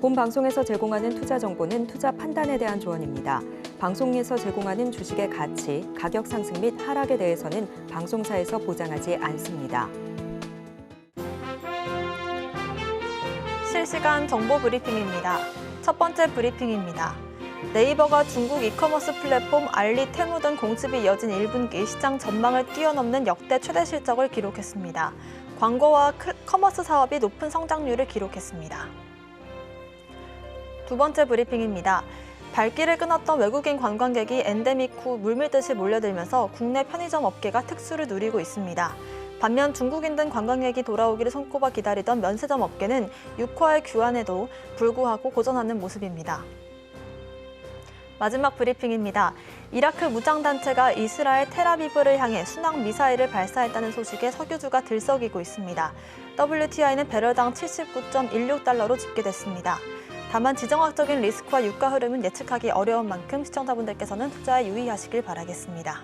본 방송에서 제공하는 투자 정보는 투자 판단에 대한 조언입니다. 방송에서 제공하는 주식의 가치, 가격 상승 및 하락에 대해서는 방송사에서 보장하지 않습니다. 실시간 정보 브리핑입니다. 첫 번째 브리핑입니다. 네이버가 중국 이커머스 플랫폼 알리, 테무 등 공습이 이어진 1분기 시장 전망을 뛰어넘는 역대 최대 실적을 기록했습니다. 광고와 커머스 사업이 높은 성장률을 기록했습니다. 두 번째 브리핑입니다. 발길을 끊었던 외국인 관광객이 엔데믹 후 물밀듯이 몰려들면서 국내 편의점 업계가 특수를 누리고 있습니다. 반면 중국인 등 관광객이 돌아오기를 손꼽아 기다리던 면세점 업계는 6화의 규환에도 불구하고 고전하는 모습입니다. 마지막 브리핑입니다. 이라크 무장단체가 이스라엘 텔아비브를 향해 순항 미사일을 발사했다는 소식에 석유주가 들썩이고 있습니다. WTI는 배럴당 79.16달러로 집계됐습니다. 다만 지정학적인 리스크와 유가 흐름은 예측하기 어려운 만큼 시청자분들께서는 투자에 유의하시길 바라겠습니다.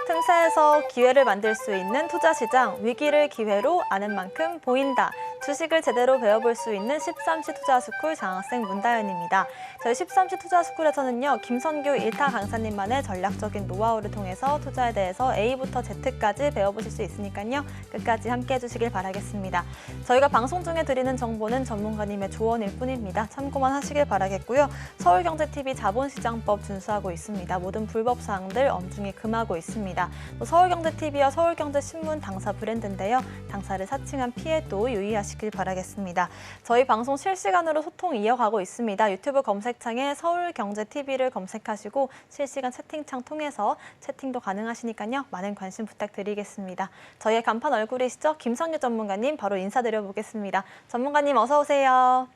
틈새에서 기회를 만들 수 있는 투자시장, 위기를 기회로 아는 만큼 보인다. 주식을 제대로 배워볼 수 있는 13시 투자스쿨 장학생 문다연입니다. 저희 13시 투자스쿨에서는요, 김선규 1타 강사님만의 전략적인 노하우를 통해서 투자에 대해서 A부터 Z까지 배워보실 수 있으니까요, 끝까지 함께해 주시길 바라겠습니다. 저희가 방송 중에 드리는 정보는 전문가님의 조언일 뿐입니다. 참고만 하시길 바라겠고요. 서울경제TV 자본시장법 준수하고 있습니다. 모든 불법 사항들 엄중히 금하고 있습니다. 또 서울경제TV와 서울경제신문 당사 브랜드인데요. 당사를 사칭한 피해도 유의하시길 바라겠습니다. 저희 방송 실시간으로 소통 이어가고 있습니다. 유튜브 검색창에 서울경제TV를 검색하시고 실시간 채팅창 통해서 채팅도 가능하시니까요. 많은 관심 부탁드리겠습니다. 저희의 간판 얼굴이시죠? 김선규 전문가님 바로 인사드려보겠습니다. 전문가님 어서 오세요.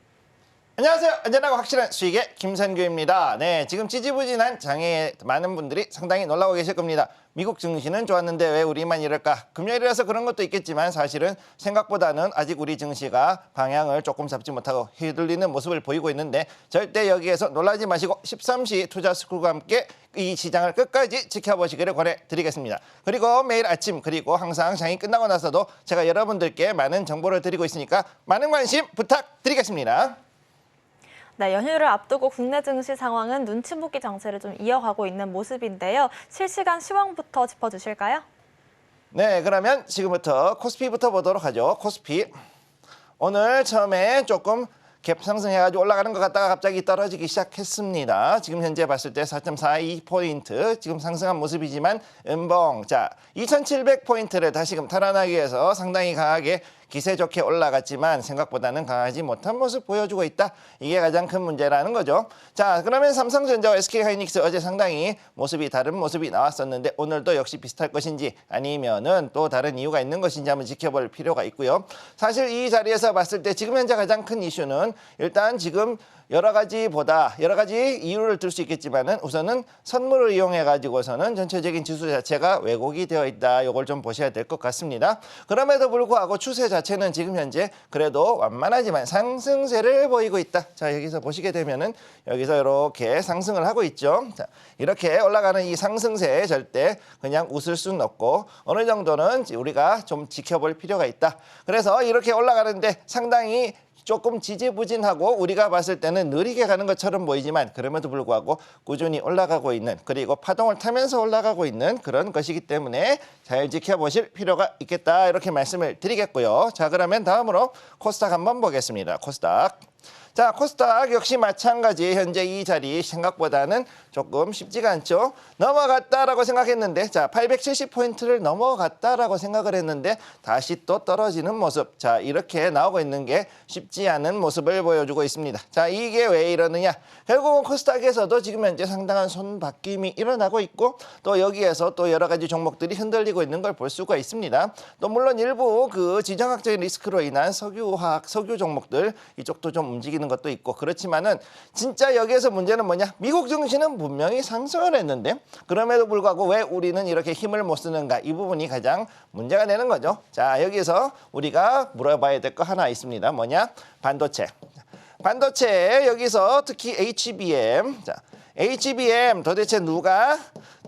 안녕하세요. 안전하고 확실한 수익의 김선규입니다. 네, 지금 지지부진한 장애에 많은 분들이 상당히 놀라고 계실 겁니다. 미국 증시는 좋았는데 왜 우리만 이럴까? 금요일이라서 그런 것도 있겠지만 사실은 생각보다는 아직 우리 증시가 방향을 조금 잡지 못하고 휘둘리는 모습을 보이고 있는데 절대 여기에서 놀라지 마시고 13시 투자스쿨과 함께 이 시장을 끝까지 지켜보시기를 권해드리겠습니다. 그리고 매일 아침 그리고 항상 장이 끝나고 나서도 제가 여러분들께 많은 정보를 드리고 있으니까 많은 관심 부탁드리겠습니다. 네, 연휴를 앞두고 국내 증시 상황은 눈치 보기 정세를 좀 이어가고 있는 모습인데요. 실시간 시황부터 짚어주실까요? 네, 그러면 지금부터 코스피부터 보도록 하죠. 코스피 오늘 처음에 조금 갭 상승해가지고 올라가는 것 같다가 갑자기 떨어지기 시작했습니다. 지금 현재 봤을 때 4.42포인트 지금 상승한 모습이지만 음봉 자 2700포인트를 다시금 탈환하기 위해서 상당히 강하게 기세 좋게 올라갔지만 생각보다는 강하지 못한 모습 보여주고 있다. 이게 가장 큰 문제라는 거죠. 자, 그러면 삼성전자와 SK하이닉스 어제 상당히 모습이 다른 모습이 나왔었는데 오늘도 역시 비슷할 것인지 아니면은 또 다른 이유가 있는 것인지 한번 지켜볼 필요가 있고요. 사실 이 자리에서 봤을 때 지금 현재 가장 큰 이슈는 일단 지금 여러 가지 이유를 들 수 있겠지만은 우선은 선물을 이용해 가지고서는 전체적인 지수 자체가 왜곡이 되어 있다. 이걸 좀 보셔야 될 것 같습니다. 그럼에도 불구하고 추세 자체는 지금 현재 그래도 완만하지만 상승세를 보이고 있다. 자, 여기서 보시게 되면은 여기서 이렇게 상승을 하고 있죠. 자, 이렇게 올라가는 이 상승세에 절대 그냥 웃을 수는 없고 어느 정도는 우리가 좀 지켜볼 필요가 있다. 그래서 이렇게 올라가는데 상당히 조금 지지부진하고 우리가 봤을 때는 느리게 가는 것처럼 보이지만 그럼에도 불구하고 꾸준히 올라가고 있는 그리고 파동을 타면서 올라가고 있는 그런 것이기 때문에 잘 지켜보실 필요가 있겠다 이렇게 말씀을 드리겠고요. 자, 그러면 다음으로 코스닥 한번 보겠습니다. 코스닥. 자, 코스닥 역시 마찬가지 현재 이 자리 생각보다는 조금 쉽지가 않죠. 넘어갔다라고 생각했는데 자 870포인트를 넘어갔다라고 생각을 했는데 다시 또 떨어지는 모습. 자, 이렇게 나오고 있는 게 쉽지 않은 모습을 보여주고 있습니다. 자, 이게 왜 이러느냐. 결국은 코스닥에서도 지금 현재 상당한 손바뀜이 일어나고 있고 또 여기에서 또 여러 가지 종목들이 흔들리고 있는 걸 볼 수가 있습니다. 또 물론 일부 그 지정학적인 리스크로 인한 석유 종목들 이쪽도 좀 움직이는 것도 있고 그렇지만은 진짜 여기에서 문제는 뭐냐? 미국 증시는 분명히 상승을 했는데 그럼에도 불구하고 왜 우리는 이렇게 힘을 못 쓰는가? 이 부분이 가장 문제가 되는 거죠. 자, 여기에서 우리가 물어봐야 될 거 하나 있습니다. 뭐냐? 반도체. 반도체 여기서 특히 HBM. 자, HBM 도대체 누가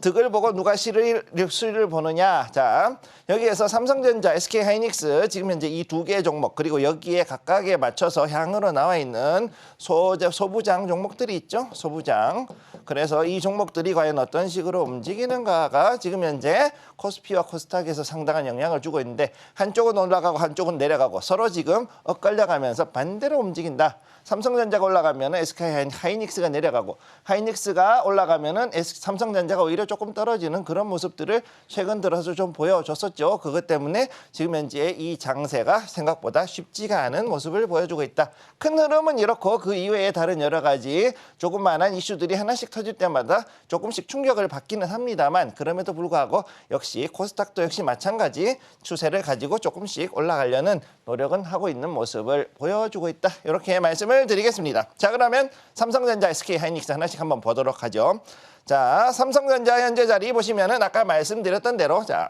득을 보고 누가 수위를 보느냐. 자, 여기에서 삼성전자, SK하이닉스 지금 현재 이 두 개의 종목 그리고 여기에 각각에 맞춰서 향으로 나와 있는 소부장 종목들이 있죠. 소부장. 그래서 이 종목들이 과연 어떤 식으로 움직이는가가 지금 현재 코스피와 코스닥에서 상당한 영향을 주고 있는데 한쪽은 올라가고 한쪽은 내려가고 서로 지금 엇갈려가면서 반대로 움직인다. 삼성전자가 올라가면 SK하이닉스가 내려가고 하이닉스가 올라가면 삼성전자가 오히려 조금 떨어지는 그런 모습들을 최근 들어서 좀 보여줬었죠. 그것 때문에 지금 현재 이 장세가 생각보다 쉽지가 않은 모습을 보여주고 있다. 큰 흐름은 이렇고 그 이외에 다른 여러 가지 조그마한 이슈들이 하나씩 터질 때마다 조금씩 충격을 받기는 합니다만 그럼에도 불구하고 역시 코스닥도 역시 마찬가지 추세를 가지고 조금씩 올라가려는 노력은 하고 있는 모습을 보여주고 있다. 이렇게 말씀을 드리겠습니다. 자, 그러면 삼성전자, SK하이닉스 하나씩 한번 보도록 하죠. 자, 삼성전자 현재 자리 보시면은 아까 말씀드렸던 대로 자,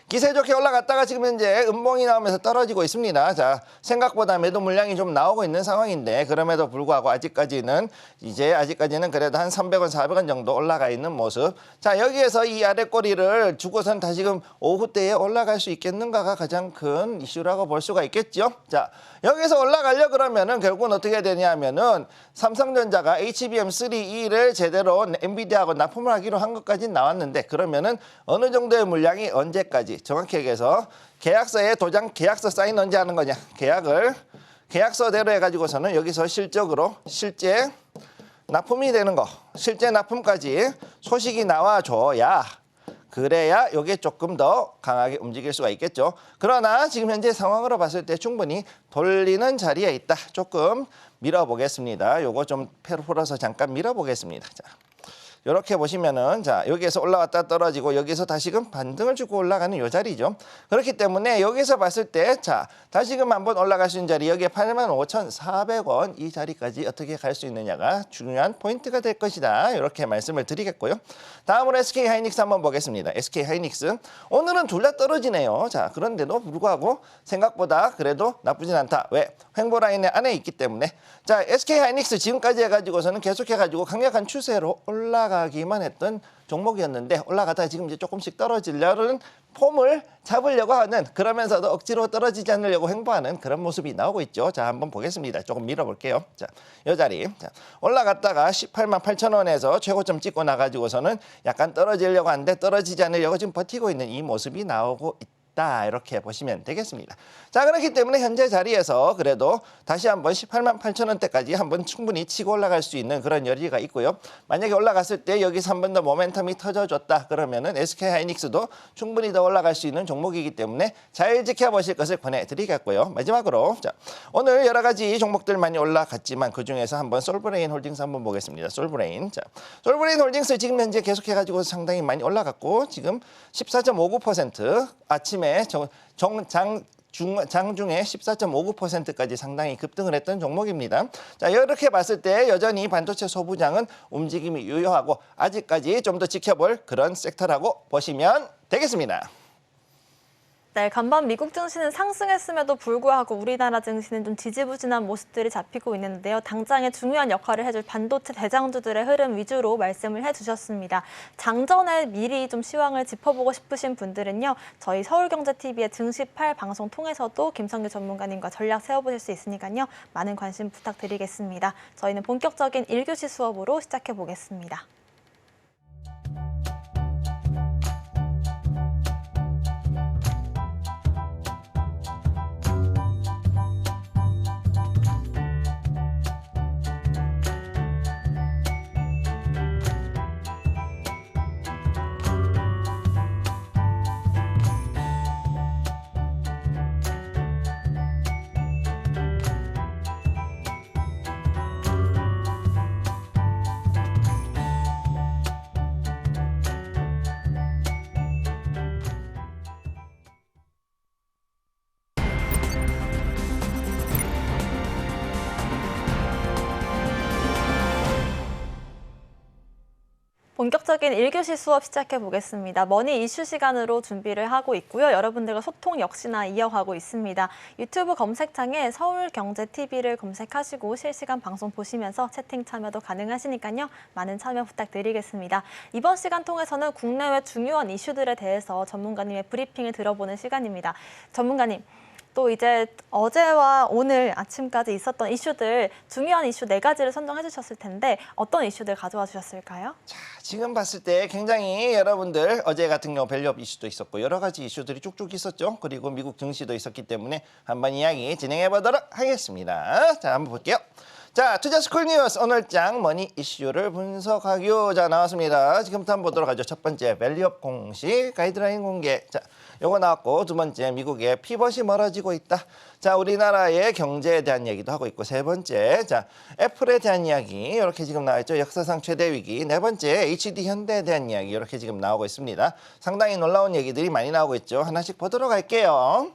기세 좋게 올라갔다가 지금 현재 음봉이 나오면서 떨어지고 있습니다. 자, 생각보다 매도 물량이 좀 나오고 있는 상황인데 그럼에도 불구하고 아직까지는 그래도 한 300원, 400원 정도 올라가 있는 모습. 자, 여기에서 이 아래 꼬리를 주고선 다시금 오후 때에 올라갈 수 있겠는가가 가장 큰 이슈라고 볼 수가 있겠죠. 자, 여기서 올라가려 그러면은 결국은 어떻게 되냐면은 삼성전자가 HBM3E를 제대로 엔비디아하고 납품을 하기로 한 것까지 나왔는데 그러면은 어느 정도의 물량이 언제까지 정확히 얘기해서 계약서에 계약서 사인 언제 하는 거냐. 계약서대로 해가지고서는 여기서 실제 납품이 되는 거, 실제 납품까지 소식이 나와줘야 그래야 이게 조금 더 강하게 움직일 수가 있겠죠. 그러나 지금 현재 상황으로 봤을 때 충분히 돌리는 자리에 있다. 조금 밀어보겠습니다. 요거 좀 풀어서 잠깐 밀어보겠습니다. 자, 이렇게 보시면은 자, 여기에서 올라왔다 떨어지고 여기서 다시금 반등을 주고 올라가는 요 자리죠. 그렇기 때문에 여기서 봤을 때 자, 다시금 한번 올라갈 수 있는 자리 여기에 85,400원 이 자리까지 어떻게 갈 수 있느냐가 중요한 포인트가 될 것이다. 이렇게 말씀을 드리겠고요. 다음으로 SK하이닉스 한번 보겠습니다. SK하이닉스 오늘은 둘 다 떨어지네요. 자, 그런데도 불구하고 생각보다 그래도 나쁘진 않다. 왜? 횡보 라인의 안에 있기 때문에. 자, SK하이닉스 지금까지 해가지고서는 계속해가지고 강력한 추세로 올라가기만 했던 종목이었는데 올라가다가 지금 이제 조금씩 떨어지려는 폼을 잡으려고 하는 그러면서도 억지로 떨어지지 않으려고 횡보하는 그런 모습이 나오고 있죠. 자, 한번 보겠습니다. 조금 밀어볼게요. 자, 이 자리. 자, 올라갔다가 188,000원에서 최고점 찍고 나가지고서는 약간 떨어지려고 하는데 떨어지지 않으려고 지금 버티고 있는 이 모습이 나오고 있다. 이렇게 보시면 되겠습니다. 자, 그렇기 때문에 현재 자리에서 그래도 다시 한번 188,000원대까지 한번 충분히 치고 올라갈 수 있는 그런 여지가 있고요. 만약에 올라갔을 때 여기서 한 번 더 모멘텀이 터져줬다 그러면은 SK하이닉스도 충분히 더 올라갈 수 있는 종목이기 때문에 잘 지켜보실 것을 권해드리겠고요. 마지막으로 자, 오늘 여러 가지 종목들 많이 올라갔지만 그 중에서 한번 솔브레인 홀딩스 한번 보겠습니다. 솔브레인. 자, 솔브레인 홀딩스 지금 현재 계속해가지고 상당히 많이 올라갔고 지금 14.59% 아침에 장중에 14.59%까지 상당히 급등을 했던 종목입니다. 자, 이렇게 봤을 때 여전히 반도체 소부장은 움직임이 유효하고 아직까지 좀 더 지켜볼 그런 섹터라고 보시면 되겠습니다. 네, 간밤 미국 증시는 상승했음에도 불구하고 우리나라 증시는 좀 지지부진한 모습들이 잡히고 있는데요. 당장에 중요한 역할을 해줄 반도체 대장주들의 흐름 위주로 말씀을 해주셨습니다. 장전에 미리 좀 시황을 짚어보고 싶으신 분들은요. 저희 서울경제TV의 증시8 방송 통해서도 김성규 전문가님과 전략 세워보실 수 있으니까요. 많은 관심 부탁드리겠습니다. 저희는 본격적인 1교시 수업으로 시작해보겠습니다. 본격적인 1교시 수업 시작해 보겠습니다. 머니 이슈 시간으로 준비를 하고 있고요. 여러분들과 소통 역시나 이어가고 있습니다. 유튜브 검색창에 서울경제TV를 검색하시고 실시간 방송 보시면서 채팅 참여도 가능하시니까요. 많은 참여 부탁드리겠습니다. 이번 시간 통해서는 국내외 중요한 이슈들에 대해서 전문가님의 브리핑을 들어보는 시간입니다. 전문가님, 또 이제 어제와 오늘 아침까지 있었던 이슈들, 중요한 이슈 4가지를 선정해 주셨을 텐데 어떤 이슈들 가져와 주셨을까요? 자, 지금 봤을 때 굉장히 여러분들 어제 같은 경우 밸류업 이슈도 있었고 여러 가지 이슈들이 쭉쭉 있었죠. 그리고 미국 증시도 있었기 때문에 한번 이야기 진행해 보도록 하겠습니다. 자, 한번 볼게요. 자, 투자스쿨 뉴스 오늘장 머니 이슈를 분석하기로 자 나왔습니다. 지금부터 한번 보도록 하죠. 첫 번째 밸류업 공식 가이드라인 공개. 자, 요거 나왔고 두 번째 미국의 피벗이 멀어지고 있다. 자, 우리나라의 경제에 대한 얘기도 하고 있고 세 번째 자 애플에 대한 이야기 이렇게 지금 나와 있죠. 역사상 최대 위기. 네 번째 HD 현대에 대한 이야기 이렇게 지금 나오고 있습니다. 상당히 놀라운 얘기들이 많이 나오고 있죠. 하나씩 보도록 할게요.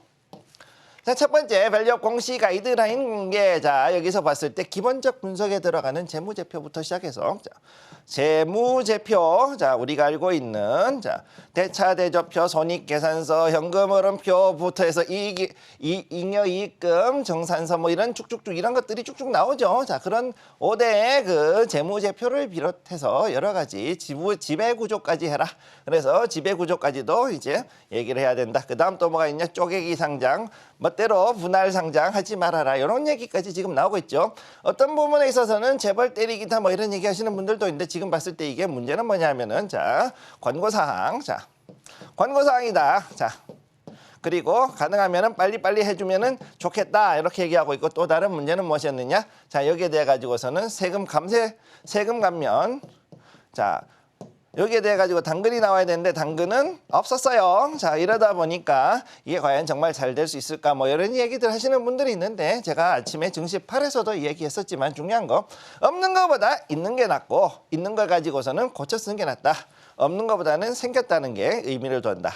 자, 첫 번째 밸류업 공시 가이드라인 공개. 자, 여기서 봤을 때 기본적 분석에 들어가는 재무제표부터 시작해서 자, 재무제표. 자, 우리가 알고 있는 자, 대차대조표, 손익계산서, 현금흐름표부터 해서 잉여이익금, 정산서 뭐 이런 쭉쭉쭉 이런 것들이 쭉쭉 나오죠. 자, 그런 5대의 그 재무제표를 비롯해서 여러 가지 지배구조까지 해라. 그래서 지배구조까지도 이제 얘기를 해야 된다. 그다음 또 뭐가 있냐? 쪼개기 상장. 멋대로 분할 상장하지 말아라. 이런 얘기까지 지금 나오고 있죠. 어떤 부분에 있어서는 재벌 때리기다 뭐 이런 얘기 하시는 분들도 있는데 지금 봤을 때 이게 문제는 뭐냐면은 자, 권고사항. 자, 권고사항이다. 자, 그리고 가능하면은 빨리빨리 해주면은 좋겠다. 이렇게 얘기하고 있고 또 다른 문제는 무엇이었느냐? 자, 여기에 대해 가지고서는 세금 감면. 자, 여기에 대해 가지고 당근이 나와야 되는데 당근은 없었어요. 자, 이러다 보니까 이게 과연 정말 잘 될 수 있을까 뭐 이런 얘기들 하시는 분들이 있는데 제가 아침에 증시 8에서도 얘기했었지만 중요한 거 없는 것보다 있는 게 낫고 있는 걸 가지고서는 고쳐 쓰는 게 낫다. 없는 것보다는 생겼다는 게 의미를 둔다.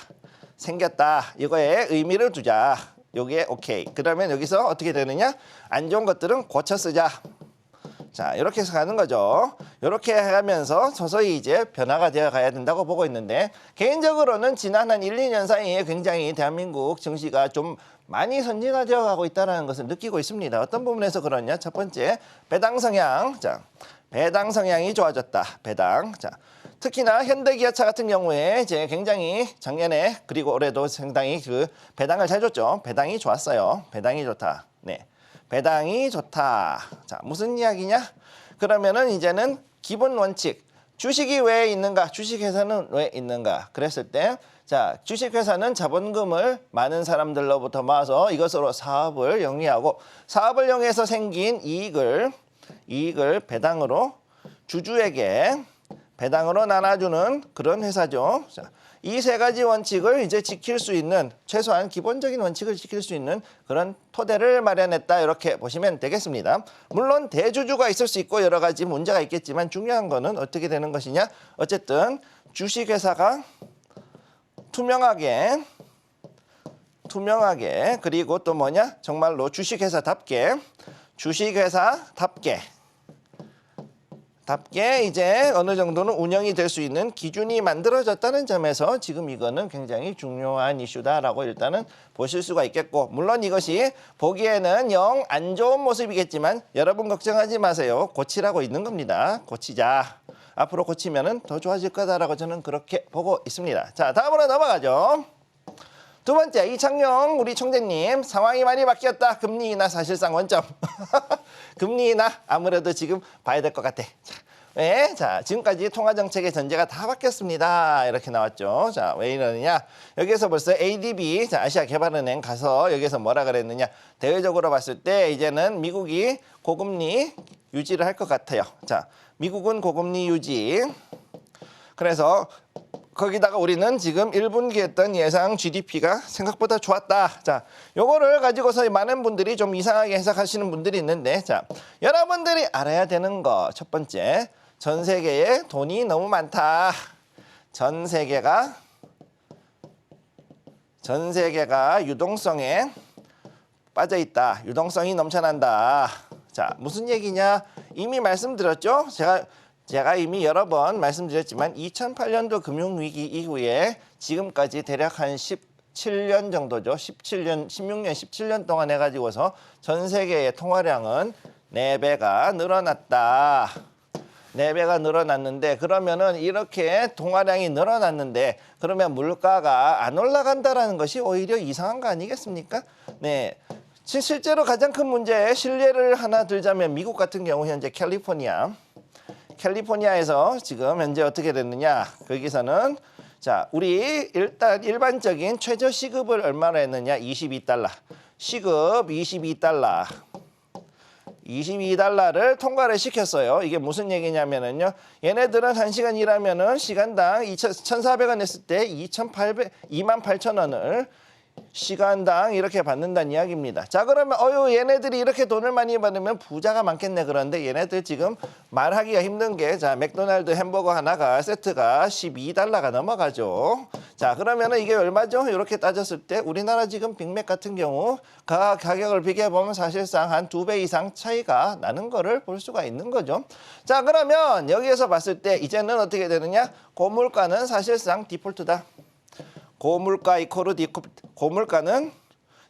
생겼다. 이거에 의미를 두자. 요게 오케이. 그러면 여기서 어떻게 되느냐? 안 좋은 것들은 고쳐 쓰자. 자, 이렇게 해서 가는 거죠. 이렇게 하면서 서서히 이제 변화가 되어 가야 된다고 보고 있는데 개인적으로는 지난 한 1, 2년 사이에 굉장히 대한민국 증시가 좀 많이 선진화되어 가고 있다는 것을 느끼고 있습니다. 어떤 부분에서 그러냐? 첫 번째, 배당 성향. 자, 배당 성향이 좋아졌다. 배당. 자, 특히나 현대기아차 같은 경우에 이제 굉장히 작년에 그리고 올해도 상당히 그 배당을 잘 줬죠. 배당이 좋았어요. 배당이 좋다. 네. 배당이 좋다. 자, 무슨 이야기냐? 그러면은 이제는 기본 원칙. 주식이 왜 있는가? 주식회사는 왜 있는가? 그랬을 때, 자, 주식회사는 자본금을 많은 사람들로부터 모아서 이것으로 사업을 영위하고 사업을 영위해서 생긴 이익을 배당으로 주주에게 배당으로 나눠주는 그런 회사죠. 자, 이 세 가지 원칙을 이제 지킬 수 있는 최소한 기본적인 원칙을 지킬 수 있는 그런 토대를 마련했다 이렇게 보시면 되겠습니다. 물론 대주주가 있을 수 있고 여러 가지 문제가 있겠지만 중요한 거는 어떻게 되는 것이냐? 어쨌든 주식회사가 투명하게 그리고 또 뭐냐? 정말로 주식회사답게 이제 어느 정도는 운영이 될 수 있는 기준이 만들어졌다는 점에서 지금 이거는 굉장히 중요한 이슈다라고 일단은 보실 수가 있겠고 물론 이것이 보기에는 영 안 좋은 모습이겠지만 여러분 걱정하지 마세요. 고치라고 있는 겁니다. 고치자. 앞으로 고치면은 더 좋아질 거다라고 저는 그렇게 보고 있습니다. 자, 다음으로 넘어가죠. 두 번째, 이창용 우리 총재님 상황이 많이 바뀌었다. 금리 인하 사실상 원점. 금리 인하 아무래도 지금 봐야 될 것 같아. 자, 왜? 자, 지금까지 통화정책의 전제가 다 바뀌었습니다. 이렇게 나왔죠. 자, 왜 이러느냐? 여기에서 벌써 ADB, 자, 아시아개발은행 가서 여기서 뭐라 그랬느냐? 대외적으로 봤을 때 이제는 미국이 고금리 유지를 할 것 같아요. 자, 미국은 고금리 유지. 그래서 거기다가 우리는 지금 1분기 했던 예상 GDP가 생각보다 좋았다. 자, 요거를 가지고서 많은 분들이 좀 이상하게 해석하시는 분들이 있는데, 자, 여러분들이 알아야 되는 거 첫 번째, 전 세계에 돈이 너무 많다. 전 세계가 유동성에 빠져 있다. 유동성이 넘쳐난다. 자, 무슨 얘기냐? 이미 말씀드렸죠? 제가 제가 이미 여러 번 말씀드렸지만 2008년도 금융위기 이후에 지금까지 대략 한 17년 정도죠. 16년, 17년 동안 해가지고서 전 세계의 통화량은 4배가 늘어났다. 4배가 늘어났는데 그러면은 이렇게 통화량이 늘어났는데 그러면 물가가 안 올라간다라는 것이 오히려 이상한 거 아니겠습니까? 네. 실제로 가장 큰 문제 실례를 하나 들자면 미국 같은 경우 현재 캘리포니아에서 지금 현재 어떻게 됐느냐? 거기서는 자, 우리 일단 일반적인 최저 시급을 얼마나 했느냐? 22달러. 시급 22달러. 22달러를 통과를 시켰어요. 이게 무슨 얘기냐면은요. 얘네들은 1시간 일하면은 시간당 1,400원 냈을 때 28,000원을 시간당 이렇게 받는다는 이야기입니다. 자, 그러면 얘네들이 이렇게 돈을 많이 받으면 부자가 많겠네. 그런데 얘네들 지금 말하기가 힘든 게 자, 맥도날드 햄버거 하나가 세트가 12달러가 넘어가죠. 자, 그러면은 이게 얼마죠? 이렇게 따졌을 때 우리나라 지금 빅맥 같은 경우 가격을 비교해 보면 사실상 한 2배 이상 차이가 나는 거를 볼 수가 있는 거죠. 자, 그러면 여기에서 봤을 때 이제는 어떻게 되느냐? 고물가는 사실상 디폴트다. 고물가 이코르 고물가는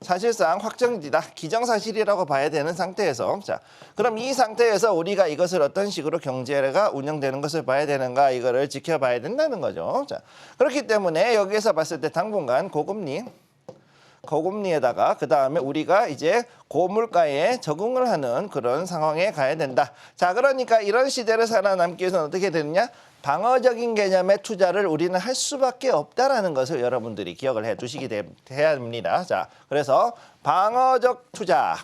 사실상 확정이다. 기정사실이라고 봐야 되는 상태에서 자, 그럼 이 상태에서 우리가 이것을 어떤 식으로 경제가 운영되는 것을 봐야 되는가 이거를 지켜봐야 된다는 거죠. 자, 그렇기 때문에 여기에서 봤을 때 당분간 고금리에다가 그 다음에 우리가 이제 고물가에 적응을 하는 그런 상황에 가야 된다. 자, 그러니까 이런 시대를 살아남기 위해서는 어떻게 되느냐? 방어적인 개념의 투자를 우리는 할 수밖에 없다라는 것을 여러분들이 기억을 해두시게 해야 합니다. 자, 그래서 방어적 투자.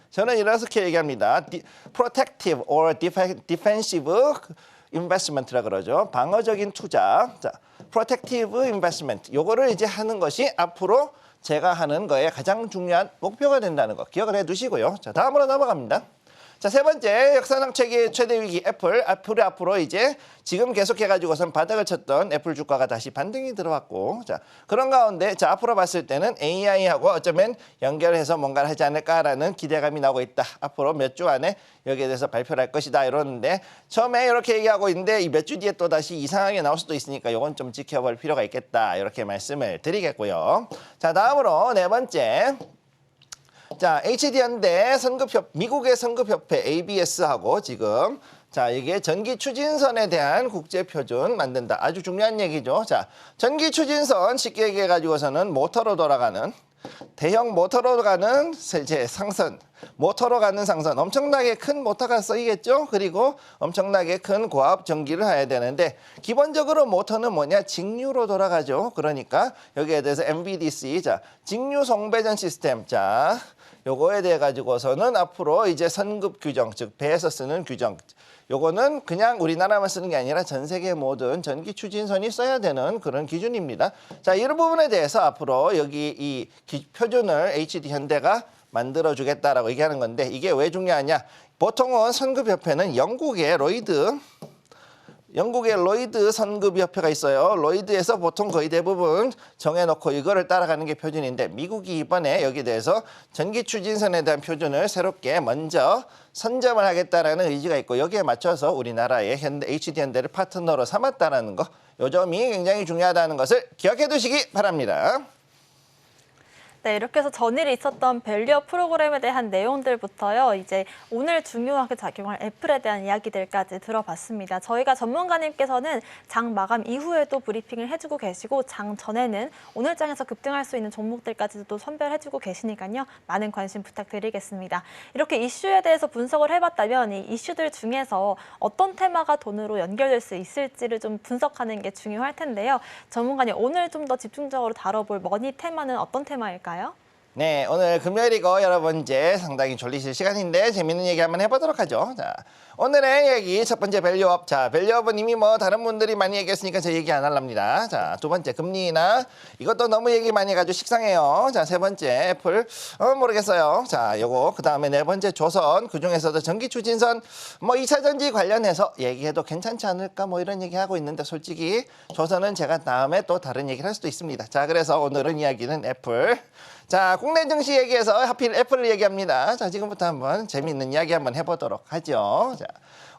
저는 이렇게 얘기합니다. Protective or defensive investment라 그러죠. 방어적인 투자. 자, Protective investment. 요거를 이제 하는 것이 앞으로 제가 하는 거에 가장 중요한 목표가 된다는 거 기억을 해두시고요. 자, 다음으로 넘어갑니다. 자, 세 번째 역사상 최대 위기 애플이 앞으로 이제 지금 계속해가지고선 바닥을 쳤던 애플 주가가 다시 반등이 들어왔고 자, 그런 가운데 자, 앞으로 봤을 때는 AI하고 어쩌면 연결해서 뭔가를 하지 않을까라는 기대감이 나오고 있다. 앞으로 몇 주 안에 여기에 대해서 발표를 할 것이다 이러는데 처음에 이렇게 얘기하고 있는데 이 몇 주 뒤에 또 다시 이상하게 나올 수도 있으니까 이건 좀 지켜볼 필요가 있겠다 이렇게 말씀을 드리겠고요. 자, 다음으로 네 번째 자, HD현대 미국의 선급협회 ABS하고 지금 자, 이게 전기 추진선에 대한 국제 표준 만든다. 아주 중요한 얘기죠. 자, 전기 추진선 쉽게 얘기해 가지고서는 모터로 돌아가는 대형 모터로 가는 상선, 모터로 가는 상선, 엄청나게 큰 모터가 쓰이겠죠. 그리고 엄청나게 큰 고압 전기를 해야 되는데 기본적으로 모터는 뭐냐? 직류로 돌아가죠. 그러니까 여기에 대해서 MVDC, 자, 직류 송배전 시스템, 자, 요거에 대해 가지고서는 앞으로 이제 선급 규정, 즉 배에서 쓰는 규정, 요거는 그냥 우리나라만 쓰는 게 아니라 전 세계 모든 전기 추진선이 써야 되는 그런 기준입니다. 자, 이런 부분에 대해서 앞으로 여기 이 표준을 HD현대가 만들어주겠다라고 얘기하는 건데 이게 왜 중요하냐? 보통은 선급협회는 영국의 로이드 선급협회가 있어요. 로이드에서 보통 거의 대부분 정해놓고 이거를 따라가는 게 표준인데 미국이 이번에 여기에 대해서 전기 추진선에 대한 표준을 새롭게 먼저 선점을 하겠다라는 의지가 있고 여기에 맞춰서 우리나라의 HD현대를 파트너로 삼았다는 거, 요 점이 굉장히 중요하다는 것을 기억해 두시기 바랍니다. 네, 이렇게 해서 전일에 있었던 밸류업 프로그램에 대한 내용들부터요. 이제 오늘 중요하게 작용할 애플에 대한 이야기들까지 들어봤습니다. 저희가 전문가님께서는 장 마감 이후에도 브리핑을 해주고 계시고 장 전에는 오늘 장에서 급등할 수 있는 종목들까지도 선별해주고 계시니까요. 많은 관심 부탁드리겠습니다. 이렇게 이슈에 대해서 분석을 해봤다면 이 이슈들 중에서 어떤 테마가 돈으로 연결될 수 있을지를 좀 분석하는 게 중요할 텐데요. 전문가님, 오늘 좀 더 집중적으로 다뤄볼 머니 테마는 어떤 테마일까요? 네, 오늘 금요일이고 여러분 이제 상당히 졸리실 시간인데 재밌는 얘기 한번 해보도록 하죠. 자, 오늘의 얘기 첫 번째 밸류업. 자, 밸류업은 이미 뭐 다른 분들이 많이 얘기했으니까 저 얘기 안 할랍니다. 자, 두 번째 금리나 이것도 너무 얘기 많이 해가지고 식상해요. 자, 세 번째 애플 모르겠어요. 자, 요거 그 다음에 네 번째 조선, 그 중에서도 전기 추진선 뭐 2차 전지 관련해서 얘기해도 괜찮지 않을까 뭐 이런 얘기 하고 있는데 솔직히 조선은 제가 다음에 또 다른 얘기를 할 수도 있습니다. 자, 그래서 오늘은 이야기는 애플. 자, 국내 증시 얘기해서 하필 애플을 얘기합니다. 자, 지금부터 한번 재미있는 이야기 한번 해보도록 하죠. 자,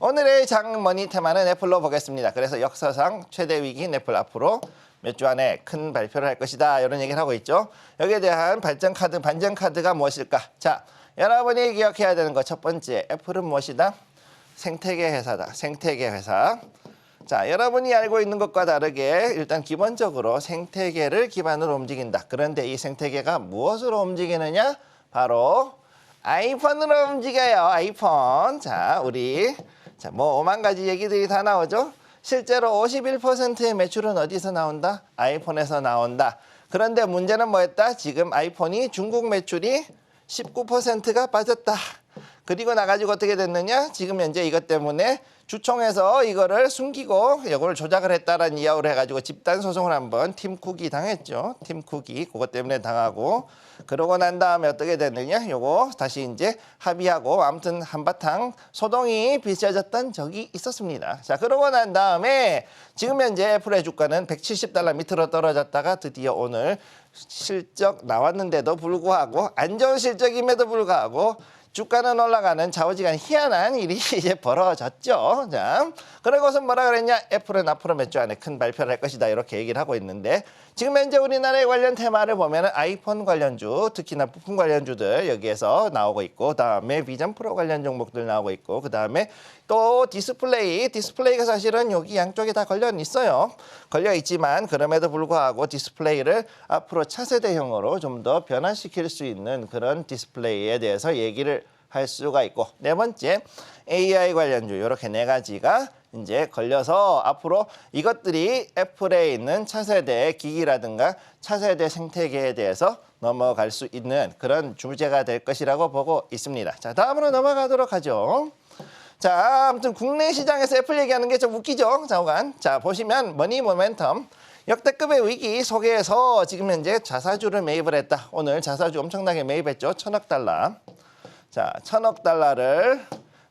오늘의 장머니 테마는 애플로 보겠습니다. 그래서 역사상 최대 위기인 애플 앞으로 몇 주 안에 큰 발표를 할 것이다. 이런 얘기를 하고 있죠. 여기에 대한 반전 카드가 무엇일까? 자, 여러분이 기억해야 되는 것 첫 번째, 애플은 무엇이다? 생태계 회사다. 생태계 회사. 자, 여러분이 알고 있는 것과 다르게 일단 기본적으로 생태계를 기반으로 움직인다. 그런데 이 생태계가 무엇으로 움직이느냐? 바로 아이폰으로 움직여요. 아이폰. 자, 뭐 5만 가지 얘기들이 다 나오죠. 실제로 51%의 매출은 어디서 나온다? 아이폰에서 나온다. 그런데 문제는 뭐였다? 지금 아이폰이 중국 매출이 19%가 빠졌다. 그리고 나가지고 어떻게 됐느냐? 지금 현재 이것 때문에 주총에서 이거를 숨기고 이걸 조작을 했다라는 이야기를 해가지고 집단 소송을 한번 팀 쿡이 당했죠. 팀 쿡이 그것 때문에 당하고 그러고 난 다음에 어떻게 됐느냐? 요거 다시 이제 합의하고 아무튼 한바탕 소동이 빚어졌던 적이 있었습니다. 자, 그러고 난 다음에 지금 현재 애플의 주가는 $170 밑으로 떨어졌다가 드디어 오늘 실적 나왔는데도 불구하고 안 좋은 실적임에도 불구하고 주가는 올라가는 좌우지간 희한한 일이 이제 벌어졌죠. 자, 그러고서 뭐라 그랬냐? 애플은 앞으로 몇 주 안에 큰 발표를 할 것이다. 이렇게 얘기를 하고 있는데 지금 현재 우리나라의 관련 테마를 보면은 아이폰 관련주, 특히나 부품 관련주들 여기에서 나오고 있고, 그다음에 비전 프로 관련 종목들 나오고 있고, 그다음에 또 디스플레이가 사실은 여기 양쪽에 다 걸려 있어요. 걸려 있지만 그럼에도 불구하고 디스플레이를 앞으로 차세대형으로 좀 더 변화시킬 수 있는 그런 디스플레이에 대해서 얘기를 할 수가 있고, 네 번째 AI 관련주 이렇게 네 가지가 이제 걸려서 앞으로 이것들이 애플에 있는 차세대 기기라든가 차세대 생태계에 대해서 넘어갈 수 있는 그런 주제가 될 것이라고 보고 있습니다. 자, 다음으로 넘어가도록 하죠. 자, 아무튼 국내 시장에서 애플 얘기하는 게 좀 웃기죠, 좌우간. 자, 보시면 머니 모멘텀 역대급의 위기 속에서 지금 현재 자사주를 매입을 했다. 오늘 자사주 엄청나게 매입했죠. 1,000억 달러. 자, 1,000억 달러를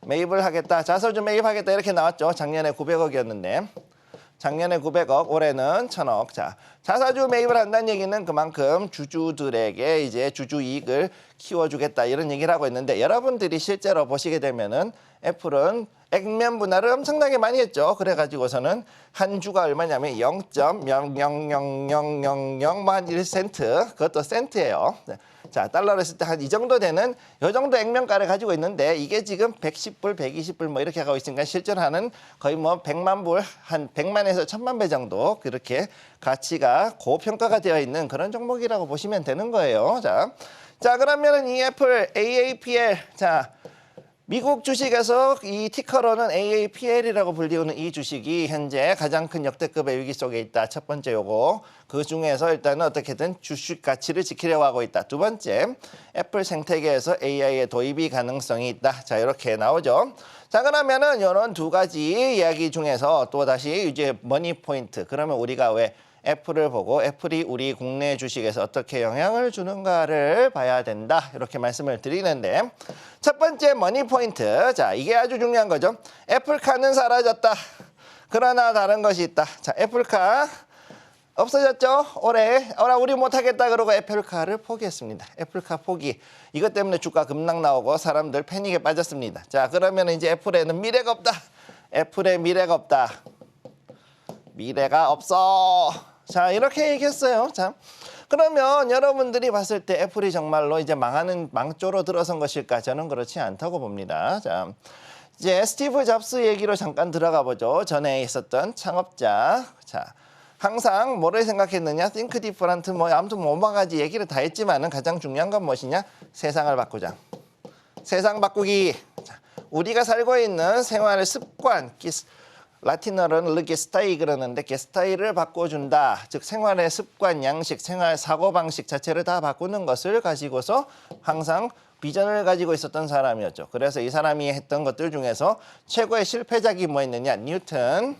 매입을 하겠다. 자사주 매입하겠다. 이렇게 나왔죠. 작년에 900억이었는데. 작년에 900억, 올해는 1,000억. 자, 자사주 매입을 한다는 얘기는 그만큼 주주들에게 이제 주주 이익을 키워주겠다. 이런 얘기를 하고 있는데 여러분들이 실제로 보시게 되면은 애플은 액면 분할을 엄청나게 많이 했죠. 그래가지고서는 한 주가 얼마냐면 0.0000001센트. 그것도 센트예요. 자, 달러로 했을 때 한 이 정도 되는 요 정도 액면가를 가지고 있는데 이게 지금 110불, 120불 뭐 이렇게 가고 있으니까 실제로 하는 거의 뭐 100만 불, 한 100만에서 1000만 배 정도 그렇게 가치가 고평가가 되어 있는 그런 종목이라고 보시면 되는 거예요. 자, 그러면은 이 애플 AAPL, 자, 미국 주식에서 이 티커로는 AAPL이라고 불리우는 이 주식이 현재 가장 큰 역대급의 위기 속에 있다. 첫 번째 요거. 그 중에서 일단은 어떻게든 주식 가치를 지키려고 하고 있다. 두 번째, 애플 생태계에서 AI의 도입이 가능성이 있다. 자, 이렇게 나오죠. 자, 그러면은 이런 두 가지 이야기 중에서 또 다시 이제 머니 포인트. 그러면 우리가 왜 애플을 보고 애플이 우리 국내 주식에서 어떻게 영향을 주는가를 봐야 된다. 이렇게 말씀을 드리는데 첫 번째 머니 포인트. 자, 이게 아주 중요한 거죠. 애플카는 사라졌다. 그러나 다른 것이 있다. 자, 애플카 없어졌죠? 올해 우리 못하겠다 그러고 애플카를 포기했습니다. 애플카 포기. 이것 때문에 주가 급락 나오고 사람들 패닉에 빠졌습니다. 자, 그러면 이제 애플에는 미래가 없다. 애플에 미래가 없다. 미래가 없어. 자, 이렇게 얘기했어요. 자, 그러면 여러분들이 봤을 때 애플이 정말로 이제 망하는 망조로 들어선 것일까? 저는 그렇지 않다고 봅니다. 자, 이제 스티브 잡스 얘기로 잠깐 들어가 보죠. 전에 있었던 창업자. 자, 항상 뭐를 생각했느냐? think different 뭐 아무튼 뭐 가지 얘기를 다 했지만은 가장 중요한 건 무엇이냐? 세상을 바꾸자. 세상 바꾸기. 자, 우리가 살고 있는 생활의 습관, 라틴어로는 르게스타이 그러는데 게스타일을 바꿔준다. 즉 생활의 습관, 양식, 생활 사고방식 자체를 다 바꾸는 것을 가지고서 항상 비전을 가지고 있었던 사람이었죠. 그래서 이 사람이 했던 것들 중에서 최고의 실패작이 뭐 있느냐. 뉴턴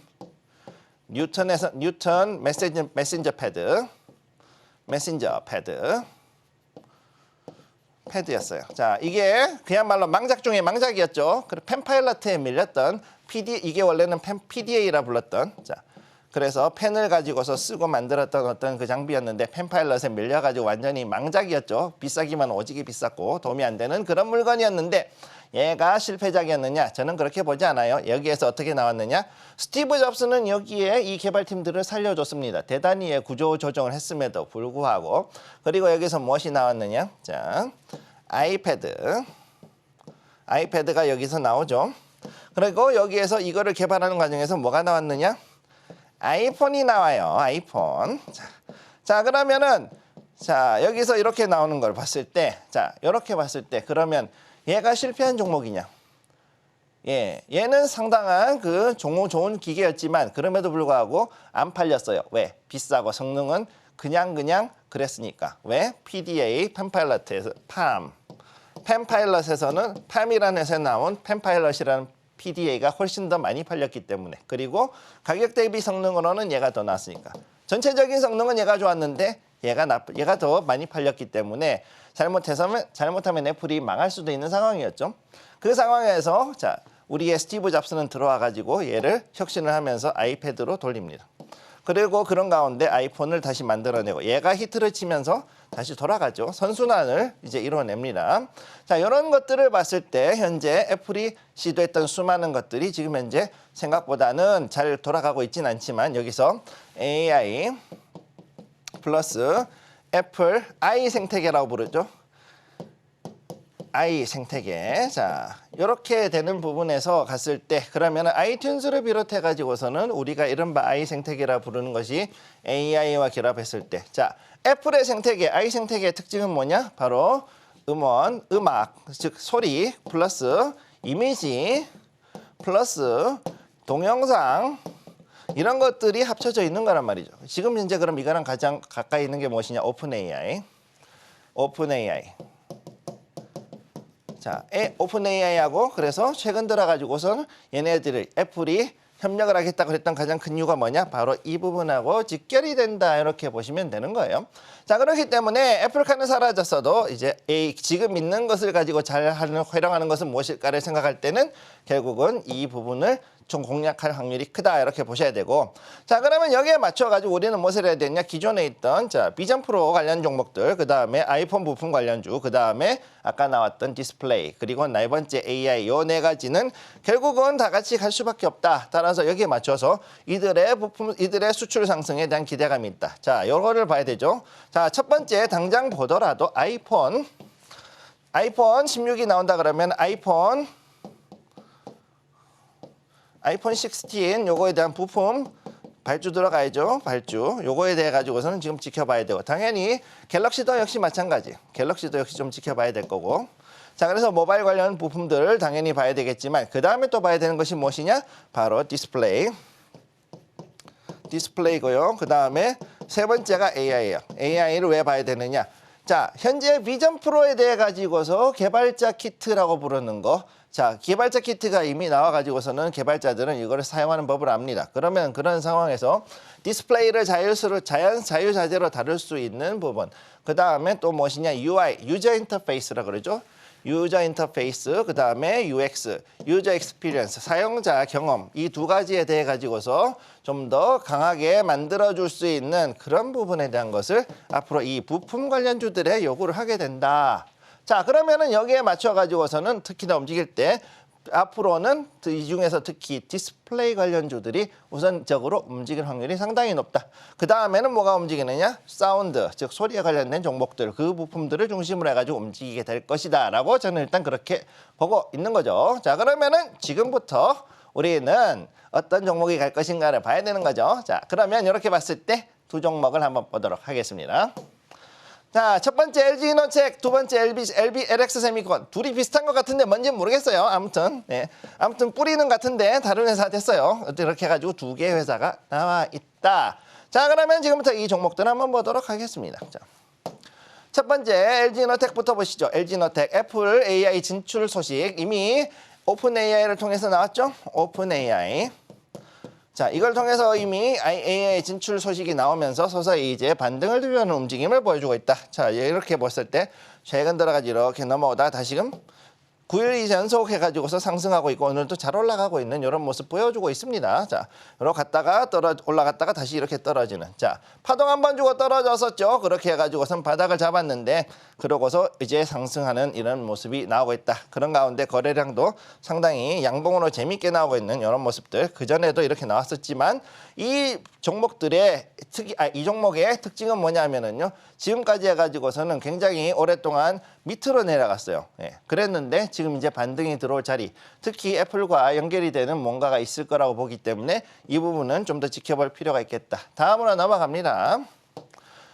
메신저 패드였어요. 자, 이게 그야말로 망작 중에 망작이었죠. 펜파일럿에 밀렸던 이게 원래는 PDA라 불렀던. 자, 그래서 펜을 가지고서 쓰고 만들었던 어떤 그 장비였는데 펜파일럿에 밀려가지고 완전히 망작이었죠. 비싸기만 오지게 비쌌고 도움이 안 되는 그런 물건이었는데 얘가 실패작이었느냐? 저는 그렇게 보지 않아요. 여기에서 어떻게 나왔느냐? 스티브 잡스는 여기에 이 개발팀들을 살려줬습니다. 대단히 구조 조정을 했음에도 불구하고. 그리고 여기서 무엇이 나왔느냐? 자, 아이패드가 여기서 나오죠. 그리고 여기에서 이거를 개발하는 과정에서 뭐가 나왔느냐? 아이폰이 나와요. 아이폰. 자, 그러면은 자, 여기서 이렇게 나오는 걸 봤을 때, 자, 이렇게 봤을 때 그러면 얘가 실패한 종목이냐? 예, 얘는 상당한 그 좋은 기계였지만 그럼에도 불구하고 안 팔렸어요. 왜? 비싸고 성능은 그냥 그랬으니까. 왜? PDA 펜파일럿에서 펜파일럿에서는 팜이라는 회사에 나온 펜파일럿이라는 PDA가 훨씬 더 많이 팔렸기 때문에. 그리고 가격 대비 성능으로는 얘가 더 나았으니까. 전체적인 성능은 얘가 좋았는데 얘가 더 많이 팔렸기 때문에 잘못하면 애플이 망할 수도 있는 상황이었죠. 그 상황에서 자, 우리의 스티브 잡스는 들어와 가지고 얘를 혁신을 하면서 아이패드로 돌립니다. 그리고 그런 가운데 아이폰을 다시 만들어내고 얘가 히트를 치면서 다시 돌아가죠. 선순환을 이제 이뤄냅니다. 자, 이런 것들을 봤을 때 현재 애플이 시도했던 수많은 것들이 지금 현재 생각보다는 잘 돌아가고 있진 않지만 여기서 AI 플러스 애플 i 생태계라고 부르죠. i 생태계. 자, 이렇게 되는 부분에서 갔을 때 그러면 아이튠즈를 비롯해 가지고서는 우리가 이른바 i 생태계라 부르는 것이 AI와 결합했을 때, 자, 애플의 생태계, i 생태계의 특징은 뭐냐? 바로 음악, 즉 소리 플러스 이미지 플러스 동영상 이런 것들이 합쳐져 있는 거란 말이죠. 지금 현재 그럼 이거랑 가장 가까이 있는 게 무엇이냐? 오픈 AI. 자, 오픈 AI하고 그래서 최근 들어가지고선 얘네들을 애플이 협력을 하겠다고 했던 가장 큰 이유가 뭐냐? 바로 이 부분하고 직결이 된다. 이렇게 보시면 되는 거예요. 자, 그렇기 때문에 애플카는 사라졌어도 이제 지금 있는 것을 가지고 잘 활용하는 것은 무엇일까를 생각할 때는 결국은 이 부분을 좀 공략할 확률이 크다 이렇게 보셔야 되고, 자, 그러면 여기에 맞춰가지고 우리는 무엇을 해야 되냐? 기존에 있던 자 비전 프로 관련 종목들, 그 다음에 아이폰 부품 관련주, 그 다음에 아까 나왔던 디스플레이, 그리고 네 번째 AI 요 네 가지는 결국은 다 같이 갈 수밖에 없다. 따라서 여기에 맞춰서 이들의 수출 상승에 대한 기대감이 있다. 자, 요거를 봐야 되죠. 자, 첫 번째 당장 보더라도 아이폰 16이 나온다 그러면 아이폰 16 요거에 대한 부품 발주 들어가야죠. 발주 요거에 대해 가지고서는 지금 지켜봐야 되고, 당연히 갤럭시도 역시 마찬가지. 갤럭시도 역시 좀 지켜봐야 될 거고. 자, 그래서 모바일 관련 부품들을 당연히 봐야 되겠지만 그 다음에 또 봐야 되는 것이 무엇이냐? 바로 디스플레이고요. 그 다음에 세 번째가 AI예요. AI를 왜 봐야 되느냐? 자, 현재 비전 프로에 대해 가지고서 개발자 키트라고 부르는 거. 자, 개발자 키트가 이미 나와가지고서는 개발자들은 이거를 사용하는 법을 압니다. 그러면 그런 상황에서 디스플레이를 자유자재로 다룰 수 있는 부분. 그 다음에 또 무엇이냐? UI, 유저 인터페이스라 그러죠. 유저 인터페이스, 그 다음에 UX, 유저 익스피리언스, 사용자 경험, 이 두 가지에 대해 가지고서 좀 더 강하게 만들어줄 수 있는 그런 부분에 대한 것을 앞으로 이 부품 관련주들에 요구를 하게 된다. 자, 그러면은 여기에 맞춰가지고서는 특히나 움직일 때 앞으로는 이 중에서 특히 디스플레이 관련주들이 우선적으로 움직일 확률이 상당히 높다. 그 다음에는 뭐가 움직이느냐? 사운드, 즉 소리에 관련된 종목들, 그 부품들을 중심으로 해가지고 움직이게 될 것이다 라고 저는 일단 그렇게 보고 있는 거죠. 자, 그러면은 지금부터 우리는 어떤 종목이 갈 것인가를 봐야 되는 거죠. 자, 그러면 이렇게 봤을 때 두 종목을 한번 보도록 하겠습니다. 자, 첫 번째 LG이노텍, 두 번째 LX 세미콘. 둘이 비슷한 것 같은데 뭔지는 모르겠어요. 아무튼 뿌리는 같은데 다른 회사 됐어요. 이렇게 해가지고 두 개의 회사가 나와 있다. 자, 그러면 지금부터 이 종목들 한번 보도록 하겠습니다. 자, 첫 번째 LG이노텍부터 보시죠. LG이노텍 애플 AI 진출 소식 이미 오픈 AI를 통해서 나왔죠. 오픈 AI. 자, 이걸 통해서 이미 AI 진출 소식이 나오면서 서서히 이제 반등을 들려는 움직임을 보여주고 있다. 자, 이렇게 봤을 때 최근 들어가지 이렇게 넘어오다 다시금 9일 연속 해가지고서 상승하고 있고 오늘도 잘 올라가고 있는 이런 모습 보여주고 있습니다. 자, 이렇게 갔다가 올라갔다가 다시 이렇게 떨어지는. 자, 파동 한 번 주고 떨어졌었죠. 그렇게 해가지고선 바닥을 잡았는데 그러고서 이제 상승하는 이런 모습이 나오고 있다. 그런 가운데 거래량도 상당히 양봉으로 재밌게 나오고 있는 이런 모습들. 그 전에도 이렇게 나왔었지만 이 종목들의 이 종목의 특징은 뭐냐면은요. 지금까지 해가지고서는 굉장히 오랫동안 밑으로 내려갔어요. 예, 그랬는데 지금 이제 반등이 들어올 자리, 특히 애플과 연결이 되는 뭔가가 있을 거라고 보기 때문에 이 부분은 좀 더 지켜볼 필요가 있겠다. 다음으로 넘어갑니다.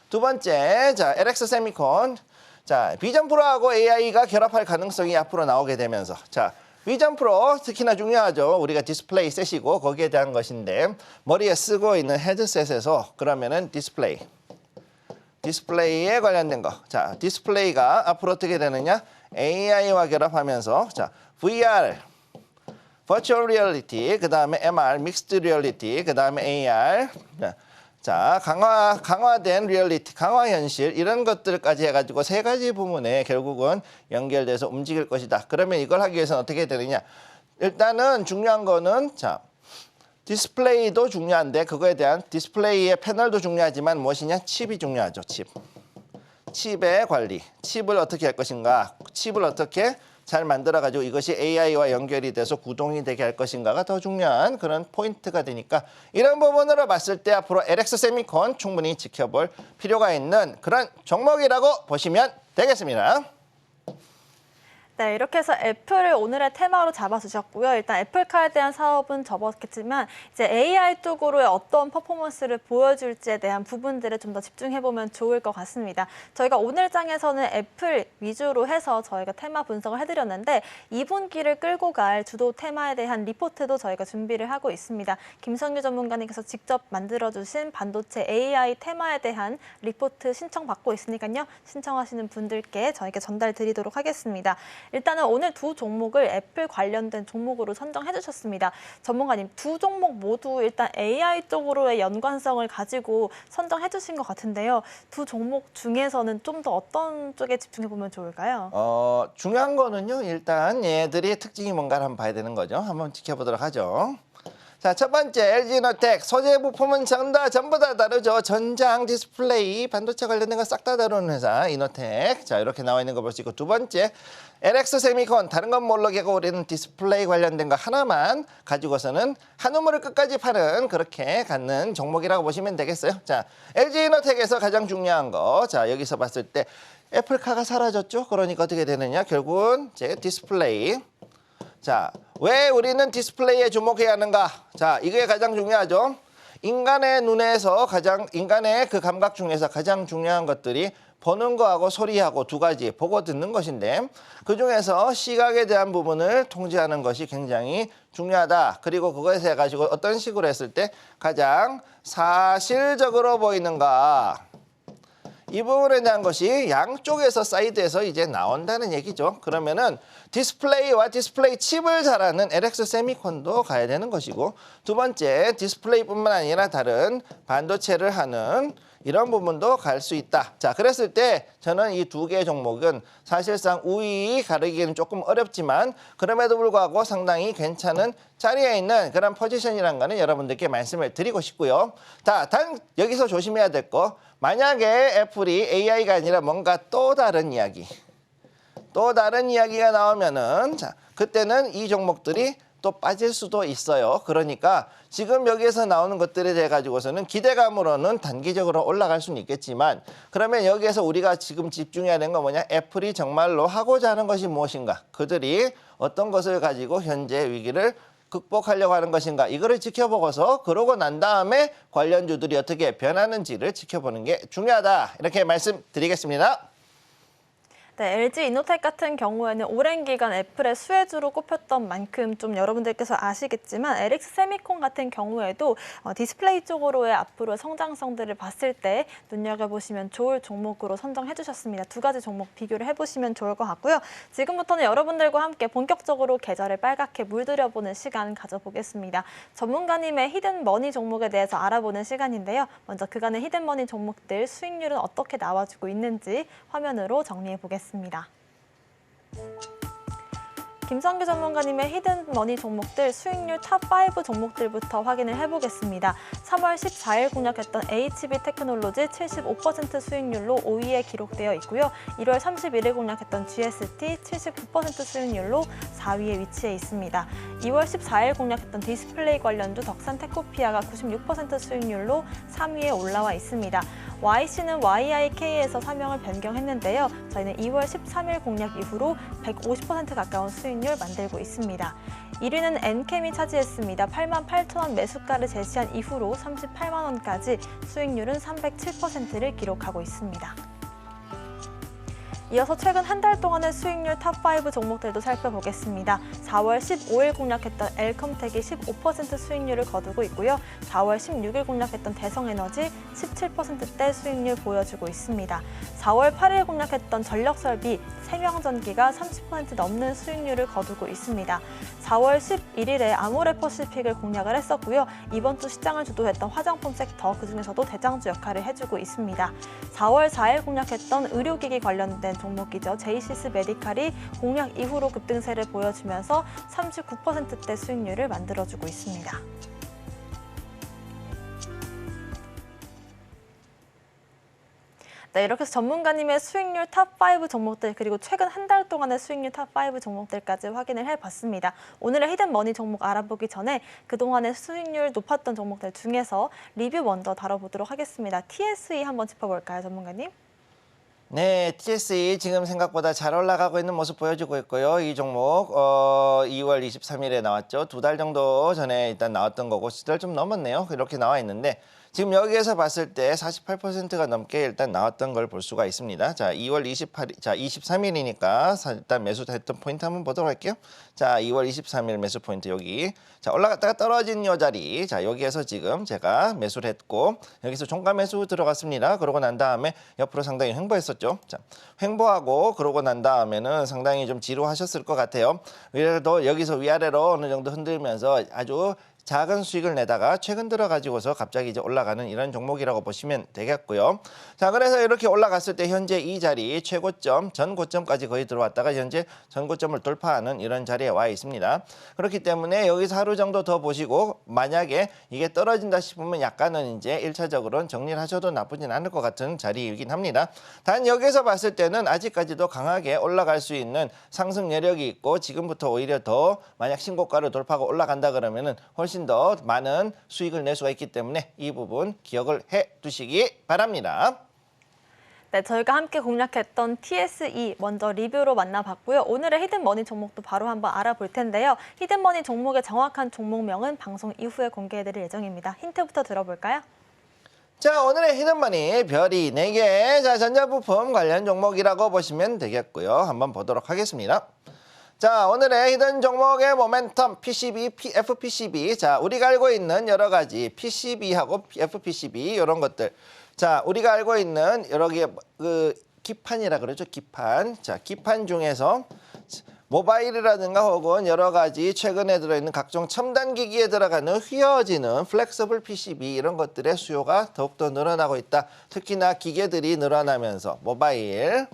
두 번째, 자, LX 세미콘. 자, 비전 프로하고 AI가 결합할 가능성이 앞으로 나오게 되면서, 자, 비전 프로 특히나 중요하죠. 우리가 디스플레이 셋이고 거기에 대한 것인데 머리에 쓰고 있는 헤드셋에서 그러면은 디스플레이에 관련된 거. 자, 디스플레이가 앞으로 어떻게 되느냐? AI와 결합하면서 자, VR, Virtual Reality, 그 다음에 MR, Mixed Reality, 그 다음에 AR. 자, 강화된 리얼리티, 강화 현실 이런 것들까지 해가지고 세 가지 부분에 결국은 연결돼서 움직일 것이다. 그러면 이걸 하기 위해서는 어떻게 되느냐? 일단은 중요한 거는 자, 디스플레이도 중요한데 그거에 대한 디스플레이의 패널도 중요하지만 무엇이냐? 칩이 중요하죠. 칩의 관리. 칩을 어떻게 할 것인가? 칩을 어떻게 잘 만들어가지고 이것이 AI와 연결이 돼서 구동이 되게 할 것인가가 더 중요한 그런 포인트가 되니까 이런 부분으로 봤을 때 앞으로 LX 세미콘 충분히 지켜볼 필요가 있는 그런 종목이라고 보시면 되겠습니다. 네, 이렇게 해서 애플을 오늘의 테마로 잡아주셨고요. 일단 애플카에 대한 사업은 접었겠지만 이제 AI 쪽으로의 어떤 퍼포먼스를 보여줄지에 대한 부분들을 좀 더 집중해보면 좋을 것 같습니다. 저희가 오늘 장에서는 애플 위주로 해서 저희가 테마 분석을 해드렸는데 2분기를 끌고 갈 주도 테마에 대한 리포트도 저희가 준비를 하고 있습니다. 김성규 전문가님께서 직접 만들어주신 반도체 AI 테마에 대한 리포트 신청받고 있으니까요. 신청하시는 분들께 저희가 전달 드리도록 하겠습니다. 일단은 오늘 두 종목을 애플 관련된 종목으로 선정해 주셨습니다. 전문가님, 두 종목 모두 일단 AI 쪽으로의 연관성을 가지고 선정해 주신 것 같은데요. 두 종목 중에서는 좀 더 어떤 쪽에 집중해 보면 좋을까요? 중요한 거는요. 일단 얘들의 특징이 뭔가를 한번 봐야 되는 거죠. 한번 지켜보도록 하죠. 자, 첫 번째 LG이노텍 소재 부품은 전부 다 다르죠. 전장, 디스플레이, 반도체 관련된 거 싹 다 다루는 회사 이노텍. 자, 이렇게 나와 있는 거 볼 수 있고 두 번째 LX 세미콘 다른 건 모르겠고 우리는 디스플레이 관련된 거 하나만 가지고서는 한 우물을 끝까지 파는 그렇게 갖는 종목이라고 보시면 되겠어요. 자, LG이노텍에서 가장 중요한 거. 자, 여기서 봤을 때 애플카가 사라졌죠. 그러니까 어떻게 되느냐? 결국은 제 디스플레이. 자, 왜 우리는 디스플레이에 주목해야 하는가? 자, 이게 가장 중요하죠. 인간의 눈에서 인간의 그 감각 중에서 가장 중요한 것들이 보는 거하고 소리하고 두 가지 보고 듣는 것인데 그중에서 시각에 대한 부분을 통제하는 것이 굉장히 중요하다. 그리고 그것에 해가지고 어떤 식으로 했을 때 가장 사실적으로 보이는가. 이 부분에 대한 것이 양쪽에서 사이드에서 이제 나온다는 얘기죠. 그러면은 디스플레이와 디스플레이 칩을 잘하는 LX 세미콘도 가야 되는 것이고 두 번째 디스플레이뿐만 아니라 다른 반도체를 하는 이런 부분도 갈 수 있다. 자, 그랬을 때 저는 이 두 개의 종목은 사실상 우위 가르기는 조금 어렵지만 그럼에도 불구하고 상당히 괜찮은 자리에 있는 그런 포지션이라는 거는 여러분들께 말씀을 드리고 싶고요. 단 여기서 조심해야 될 거 만약에 애플이 AI가 아니라 뭔가 또 다른 이야기가 나오면은 자, 그때는 이 종목들이 또 빠질 수도 있어요. 그러니까 지금 여기에서 나오는 것들에 대해 가지고서는 기대감으로는 단기적으로 올라갈 수는 있겠지만 그러면 여기에서 우리가 지금 집중해야 되는 건 뭐냐? 애플이 정말로 하고자 하는 것이 무엇인가? 그들이 어떤 것을 가지고 현재 위기를 극복하려고 하는 것인가? 이거를 지켜보고서 그러고 난 다음에 관련주들이 어떻게 변하는지를 지켜보는 게 중요하다. 이렇게 말씀드리겠습니다. 네, LG 이노텍 같은 경우에는 오랜 기간 애플의 수혜주로 꼽혔던 만큼 좀 여러분들께서 아시겠지만 LX 세미콘 같은 경우에도 디스플레이 쪽으로의 앞으로의 성장성들을 봤을 때 눈여겨보시면 좋을 종목으로 선정해 주셨습니다. 두 가지 종목 비교를 해보시면 좋을 것 같고요. 지금부터는 여러분들과 함께 본격적으로 계절을 빨갛게 물들여보는 시간 가져보겠습니다. 전문가님의 히든머니 종목에 대해서 알아보는 시간인데요. 먼저 그간의 히든머니 종목들 수익률은 어떻게 나와주고 있는지 화면으로 정리해 보겠습니다. 김성규 전문가님의 히든머니 종목들 수익률 탑5 종목들부터 확인을 해보겠습니다. 3월 14일 공략했던 HB테크놀로지 75% 수익률로 5위에 기록되어 있고요. 1월 31일 공략했던 GST 79% 수익률로 4위에 위치해 있습니다. 2월 14일 공략했던 디스플레이 관련주 덕산테코피아가 96% 수익률로 3위에 올라와 있습니다. YC는 YIK에서 사명을 변경했는데요. 저희는 2월 13일 공략 이후로 150% 가까운 수익률 만들고 있습니다. 1위는 엔캠이 차지했습니다. 88,000원 매수가를 제시한 이후로 38만 원까지 수익률은 307%를 기록하고 있습니다. 이어서 최근 한 달 동안의 수익률 탑5 종목들도 살펴보겠습니다. 4월 15일 공략했던 엘컴텍이 15% 수익률을 거두고 있고요. 4월 16일 공략했던 대성에너지 17%대 수익률 보여주고 있습니다. 4월 8일 공략했던 전력설비, 생명전기가 30% 넘는 수익률을 거두고 있습니다. 4월 11일에 아모레퍼시픽을 공략을 했었고요. 이번 주 시장을 주도했던 화장품 섹터, 그중에서도 대장주 역할을 해주고 있습니다. 4월 4일 공략했던 의료기기 관련된 종목이죠. 제이시스 메디칼이 공략 이후로 급등세를 보여주면서 39%대 수익률을 만들어주고 있습니다. 네, 이렇게 해서 전문가님의 수익률 탑5 종목들 그리고 최근 한 달 동안의 수익률 탑5 종목들까지 확인을 해봤습니다. 오늘의 히든머니 종목 알아보기 전에 그동안의 수익률 높았던 종목들 중에서 리뷰 먼저 다뤄보도록 하겠습니다. TSE 한번 짚어볼까요, 전문가님? 네, TSE 지금 생각보다 잘 올라가고 있는 모습 보여주고 있고요. 이 종목 2월 23일에 나왔죠. 2달 정도 전에 일단 나왔던 거고 2달 좀 넘었네요. 이렇게 나와 있는데 지금 여기에서 봤을 때 48%가 넘게 일단 나왔던 걸 볼 수가 있습니다. 자, 2월 28일, 자, 23일이니까 일단 매수했던 포인트 한번 보도록 할게요. 자, 2월 23일 매수 포인트 여기. 자, 올라갔다가 떨어진 요 자리. 자, 여기에서 지금 제가 매수를 했고 여기서 종가 매수 들어갔습니다. 그러고 난 다음에 옆으로 상당히 횡보했었죠. 자, 횡보하고 그러고 난 다음에는 상당히 좀 지루하셨을 것 같아요. 그래도 여기서 위아래로 어느 정도 흔들면서 아주 작은 수익을 내다가 최근 들어가지고서 갑자기 이제 올라가는 이런 종목이라고 보시면 되겠고요. 자, 그래서 이렇게 올라갔을 때 현재 이 자리 최고점, 전 고점까지 거의 들어왔다가 현재 전 고점을 돌파하는 이런 자리에 와 있습니다. 그렇기 때문에 여기서 하루 정도 더 보시고 만약에 이게 떨어진다 싶으면 약간은 이제 1차적으로는 정리를 하셔도 나쁘진 않을 것 같은 자리이긴 합니다. 단 여기서 봤을 때는 아직까지도 강하게 올라갈 수 있는 상승 여력이 있고 지금부터 오히려 더 만약 신고가를 돌파하고 올라간다 그러면은 훨씬 더 많은 수익을 낼 수가 있기 때문에 이 부분 기억을 해 두시기 바랍니다. 네, 저희가 함께 공략했던 TSE 먼저 리뷰로 만나봤고요. 오늘의 히든머니 종목도 바로 한번 알아볼 텐데요. 히든머니 종목의 정확한 종목명은 방송 이후에 공개해드릴 예정입니다. 힌트부터 들어볼까요? 자, 오늘의 히든머니 별이 4개. 자, 전자부품 관련 종목이라고 보시면 되겠고요. 한번 보도록 하겠습니다. 자, 오늘의 히든 종목의 모멘텀 PCB, FPCB. 자, 우리가 알고 있는 여러 가지 PCB하고 FPCB 이런 것들. 자, 우리가 알고 있는 여러 개 기판이라 그러죠. 기판. 자, 기판 중에서 모바일이라든가 혹은 여러 가지 최근에 들어있는 각종 첨단 기기에 들어가는 휘어지는 플렉서블 PCB 이런 것들의 수요가 더욱더 늘어나고 있다. 특히나 기계들이 늘어나면서 모바일,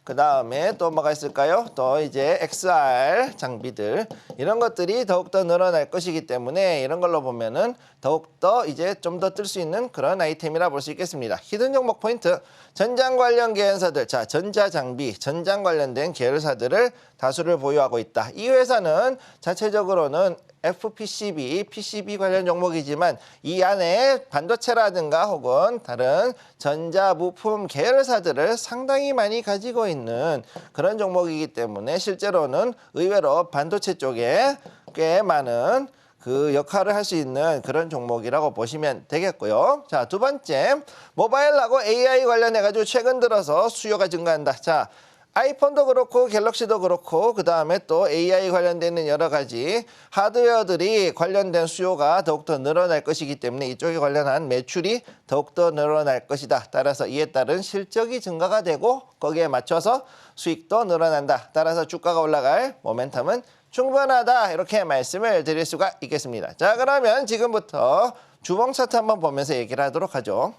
그 다음에 또 뭐가 있을까요? 또 이제 XR 장비들 이런 것들이 더욱더 늘어날 것이기 때문에 이런 걸로 보면은 더욱더 이제 좀 더 뜰 수 있는 그런 아이템이라 볼 수 있겠습니다. 히든 종목 포인트, 전장 관련 계열사들, 자, 전자장비, 전장 관련된 계열사들을 다수를 보유하고 있다. 이 회사는 자체적으로는 FPCB, PCB 관련 종목이지만 이 안에 반도체라든가 혹은 다른 전자부품 계열사들을 상당히 많이 가지고 있는 그런 종목이기 때문에 실제로는 의외로 반도체 쪽에 꽤 많은 그 역할을 할 수 있는 그런 종목이라고 보시면 되겠고요. 자, 두 번째, 모바일하고 AI 관련해가지고 최근 들어서 수요가 증가한다. 자, 아이폰도 그렇고 갤럭시도 그렇고 그 다음에 또 AI 관련되는 여러 가지 하드웨어들이 관련된 수요가 더욱더 늘어날 것이기 때문에 이쪽에 관련한 매출이 더욱더 늘어날 것이다. 따라서 이에 따른 실적이 증가가 되고 거기에 맞춰서 수익도 늘어난다. 따라서 주가가 올라갈 모멘텀은 충분하다. 이렇게 말씀을 드릴 수가 있겠습니다. 자, 그러면 지금부터 주봉 차트 한번 보면서 얘기를 하도록 하죠.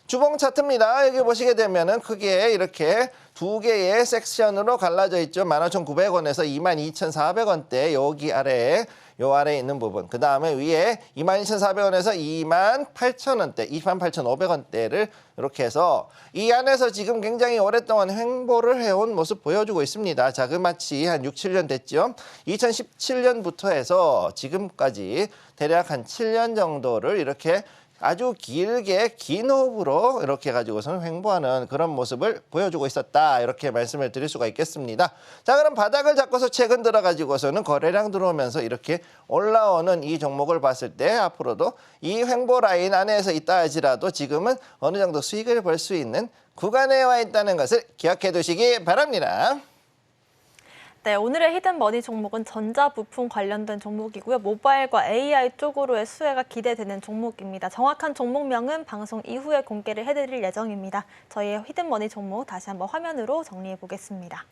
주봉 차트입니다. 여기 보시게 되면은 크게 이렇게 두 개의 섹션으로 갈라져 있죠. 15,900원에서 22,400원대 여기 아래에 요 아래에 있는 부분. 그 다음에 위에 22,400원에서 28,000원대, 28,500원대를 이렇게 해서 이 안에서 지금 굉장히 오랫동안 횡보를 해온 모습 보여주고 있습니다. 자그마치 한 6, 7년 됐죠. 2017년부터 해서 지금까지 대략 한 7년 정도를 이렇게 아주 길게 긴 호흡으로 이렇게 가지고서는 횡보하는 그런 모습을 보여주고 있었다. 이렇게 말씀을 드릴 수가 있겠습니다. 자, 그럼 바닥을 잡고서 최근 들어 가지고서는 거래량 들어오면서 이렇게 올라오는 이 종목을 봤을 때 앞으로도 이 횡보 라인 안에서 있다 할지라도 지금은 어느 정도 수익을 볼 수 있는 구간에 와 있다는 것을 기억해 두시기 바랍니다. 네, 오늘의 히든머니 종목은 전자부품 관련된 종목이고요. 모바일과 AI 쪽으로의 수혜가 기대되는 종목입니다. 정확한 종목명은 방송 이후에 공개를 해드릴 예정입니다. 저희의 히든머니 종목 다시 한번 화면으로 정리해 보겠습니다.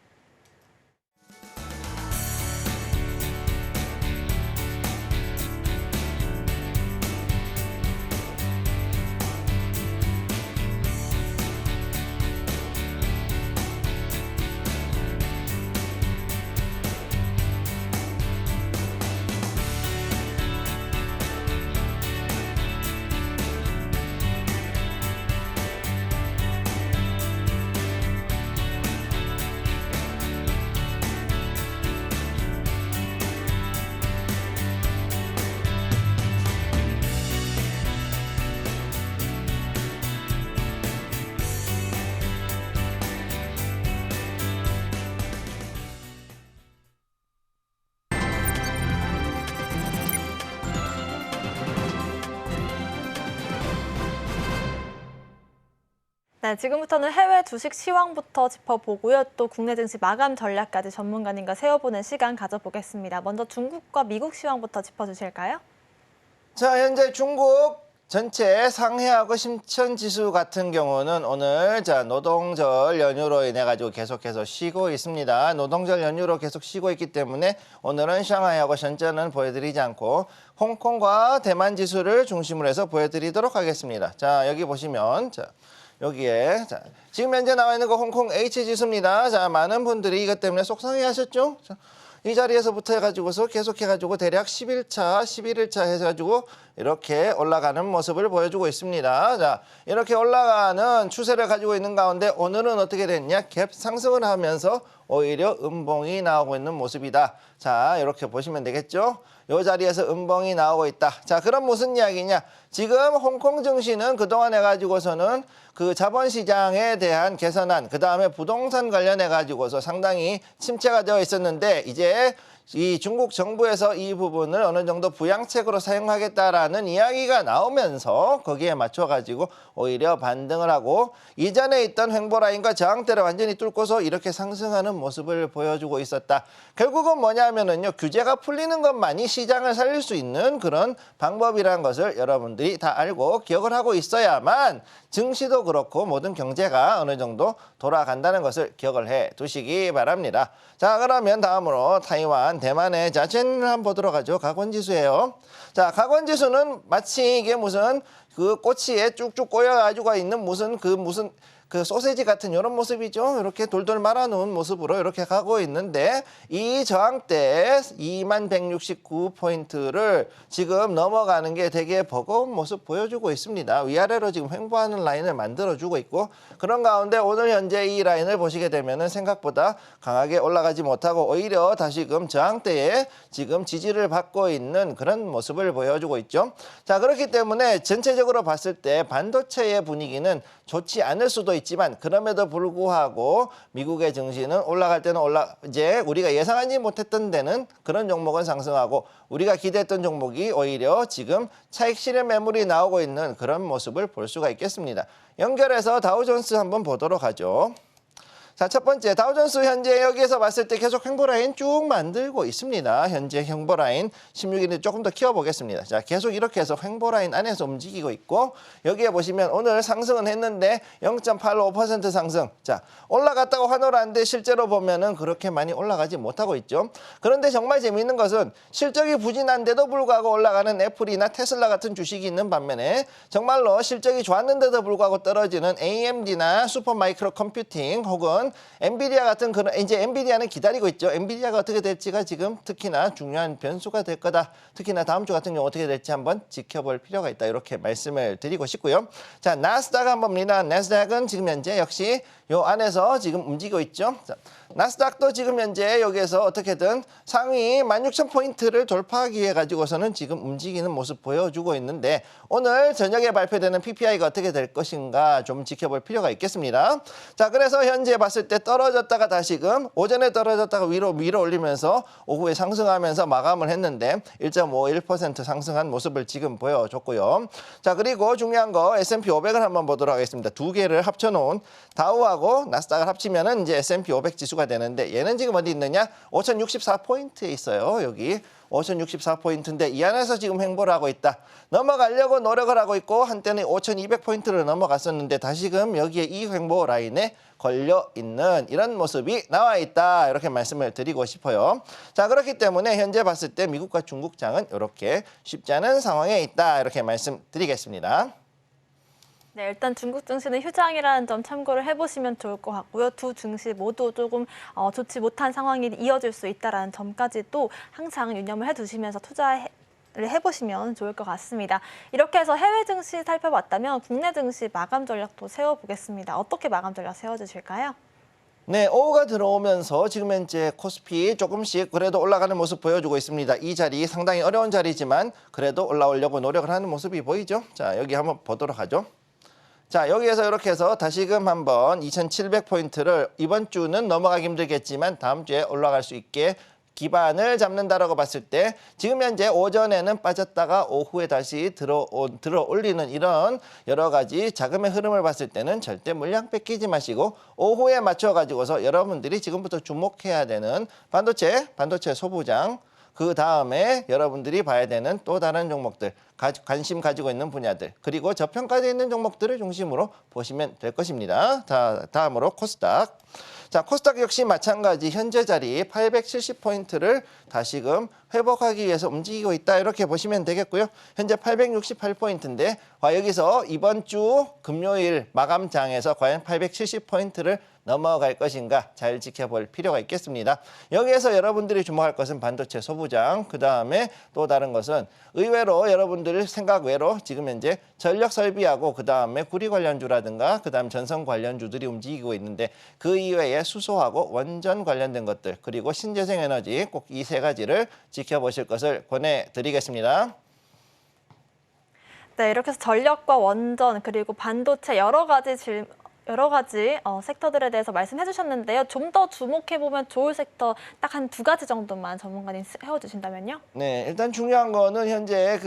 네, 지금부터는 해외 주식 시황부터 짚어보고요. 또 국내 증시 마감 전략까지 전문가님과 세워보는 시간 가져보겠습니다. 먼저 중국과 미국 시황부터 짚어주실까요? 자, 현재 중국 전체 상해하고 심천 지수 같은 경우는 오늘 노동절 연휴로 인해 가지고 계속해서 쉬고 있습니다. 노동절 연휴로 계속 쉬고 있기 때문에 오늘은 샹하이하고 션전은 보여드리지 않고 홍콩과 대만 지수를 중심으로 해서 보여드리도록 하겠습니다. 자, 여기 보시면 여기에 지금 현재 나와 있는 거 홍콩 H 지수입니다. 자, 많은 분들이 이것 때문에 속상해 하셨죠? 자, 이 자리에서부터 해가지고서 계속해가지고 대략 10일차, 11일차 해가지고 이렇게 올라가는 모습을 보여주고 있습니다. 자, 이렇게 올라가는 추세를 가지고 있는 가운데 오늘은 어떻게 됐냐? 갭 상승을 하면서 오히려 음봉이 나오고 있는 모습이다. 자, 이렇게 보시면 되겠죠? 이 자리에서 음봉이 나오고 있다. 자, 그럼 무슨 이야기냐? 지금 홍콩 증시는 그동안 해가지고서는 그 자본시장에 대한 개선안, 그 다음에 부동산 관련해가지고서 상당히 침체가 되어 있었는데 이제 이 중국 정부에서 이 부분을 어느 정도 부양책으로 사용하겠다라는 이야기가 나오면서 거기에 맞춰가지고 오히려 반등을 하고 이전에 있던 횡보라인과 저항대를 완전히 뚫고서 이렇게 상승하는 모습을 보여주고 있었다. 결국은 뭐냐면은요, 규제가 풀리는 것만이 시장을 살릴 수 있는 그런 방법이라는 것을 여러분들이 다 알고 기억을 하고 있어야만 증시도 그렇고 모든 경제가 어느 정도 돌아간다는 것을 기억을 해 두시기 바랍니다. 자, 그러면 다음으로 타이완, 대만의 자첸을 한번 보도록 하죠. 각원지수예요. 자, 각원지수는 마치 이게 무슨 그 꼬치에 쭉쭉 꼬여가지고 있는 무슨 그 소세지 같은 이런 모습이죠. 이렇게 돌돌 말아놓은 모습으로 이렇게 가고 있는데 이 저항대 2169포인트를 지금 넘어가는 게 되게 버거운 모습 보여주고 있습니다. 위아래로 지금 횡보하는 라인을 만들어주고 있고 그런 가운데 오늘 현재 이 라인을 보시게 되면은 생각보다 강하게 올라가지 못하고 오히려 다시금 저항대에 지금 지지를 받고 있는 그런 모습을 보여주고 있죠. 자, 그렇기 때문에 전체적으로 봤을 때 반도체의 분위기는 좋지 않을 수도 있지만 그럼에도 불구하고 미국의 증시는 올라갈 때는 이제 우리가 예상하지 못했던 데는 그런 종목은 상승하고 우리가 기대했던 종목이 오히려 지금 차익 실현 매물이 나오고 있는 그런 모습을 볼 수가 있겠습니다. 연결해서 다우존스 한번 보도록 하죠. 자, 첫 번째 다우존스 현재 여기에서 봤을 때 계속 횡보라인 쭉 만들고 있습니다. 현재 횡보라인 16일을 조금 더 키워보겠습니다. 자, 계속 이렇게 해서 횡보라인 안에서 움직이고 있고 여기에 보시면 오늘 상승은 했는데 0.85% 상승. 자, 올라갔다고 환호하는데 실제로 보면은 그렇게 많이 올라가지 못하고 있죠. 그런데 정말 재미있는 것은 실적이 부진한데도 불구하고 올라가는 애플이나 테슬라 같은 주식이 있는 반면에 정말로 실적이 좋았는데도 불구하고 떨어지는 AMD나 슈퍼마이크로 컴퓨팅 혹은 엔비디아 같은 그런 이제 엔비디아는 기다리고 있죠. 엔비디아가 어떻게 될지가 지금 특히나 중요한 변수가 될 거다. 특히나 다음 주 같은 경우 어떻게 될지 한번 지켜볼 필요가 있다. 이렇게 말씀을 드리고 싶고요. 자, 나스닥 한번 봅니다. 나스닥은 지금 현재 역시 요 안에서 지금 움직이고 있죠. 자, 나스닥도 지금 현재 여기에서 어떻게든 상위 16,000포인트를 돌파하기 위해 가지고서는 지금 움직이는 모습 보여주고 있는데 오늘 저녁에 발표되는 PPI가 어떻게 될 것인가 좀 지켜볼 필요가 있겠습니다. 자, 그래서 현재 봤을 때 떨어졌다가 다시금 오전에 떨어졌다가 위로 올리면서 오후에 상승하면서 마감을 했는데 1.51% 상승한 모습을 지금 보여줬고요. 자, 그리고 중요한 거 S&P 500을 한번 보도록 하겠습니다. 두 개를 합쳐놓은 다우하고 나스닥을 합치면은 이제 S&P 500 지수가 되는데 얘는 지금 어디 있느냐? 5,064포인트에 있어요. 여기 5,064포인트인데 이 안에서 지금 횡보를 하고 있다. 넘어가려고 노력을 하고 있고 한때는 5,200포인트를 넘어갔었는데 다시금 여기에 이 횡보 라인에 걸려 있는 이런 모습이 나와 있다. 이렇게 말씀을 드리고 싶어요. 자, 그렇기 때문에 현재 봤을 때 미국과 중국장은 이렇게 쉽지 않은 상황에 있다. 이렇게 말씀드리겠습니다. 네, 일단 중국 증시는 휴장이라는 점 참고를 해보시면 좋을 것 같고요. 두 증시 모두 조금 좋지 못한 상황이 이어질 수 있다는 점까지도 항상 유념을 해두시면서 투자를 해보시면 좋을 것 같습니다. 이렇게 해서 해외 증시 살펴봤다면 국내 증시 마감 전략도 세워보겠습니다. 어떻게 마감 전략 세워주실까요? 네, 오후가 들어오면서 지금 현재 코스피 조금씩 그래도 올라가는 모습 보여주고 있습니다. 이 자리 상당히 어려운 자리지만 그래도 올라오려고 노력을 하는 모습이 보이죠. 자, 여기 한번 보도록 하죠. 자, 여기에서 이렇게 해서 다시금 한번 2,700포인트를 이번 주는 넘어가기 힘들겠지만 다음 주에 올라갈 수 있게 기반을 잡는다라고 봤을 때 지금 현재 오전에는 빠졌다가 오후에 다시 들어 올리는 이런 여러 가지 자금의 흐름을 봤을 때는 절대 물량 뺏기지 마시고 오후에 맞춰 가지고서 여러분들이 지금부터 주목해야 되는 반도체 소부장 그 다음에 여러분들이 봐야 되는 또 다른 종목들, 관심 가지고 있는 분야들, 그리고 저평가되어 있는 종목들을 중심으로 보시면 될 것입니다. 다음으로 코스닥. 자, 코스닥 역시 마찬가지 현재 자리 870포인트를 다시금 회복하기 위해서 움직이고 있다. 이렇게 보시면 되겠고요. 현재 868포인트인데 여기서 이번 주 금요일 마감장에서 과연 870포인트를 넘어갈 것인가 잘 지켜볼 필요가 있겠습니다. 여기에서 여러분들이 주목할 것은 반도체 소부장, 그 다음에 또 다른 것은 의외로 여러분들 생각 외로 지금 현재 전력 설비하고 그 다음에 구리 관련주라든가 그 다음 전선 관련주들이 움직이고 있는데 그 이외에 수소하고 원전 관련된 것들 그리고 신재생 에너지 꼭 이 세 가지를 지켜보실 것을 권해드리겠습니다. 네, 이렇게 해서 전력과 원전 그리고 반도체 여러 가지 섹터들에 대해서 말씀해 주셨는데요. 좀 더 주목해보면 좋을 섹터 딱 한 두 가지 정도만 전문가님 세워주신다면요? 네, 일단 중요한 거는 현재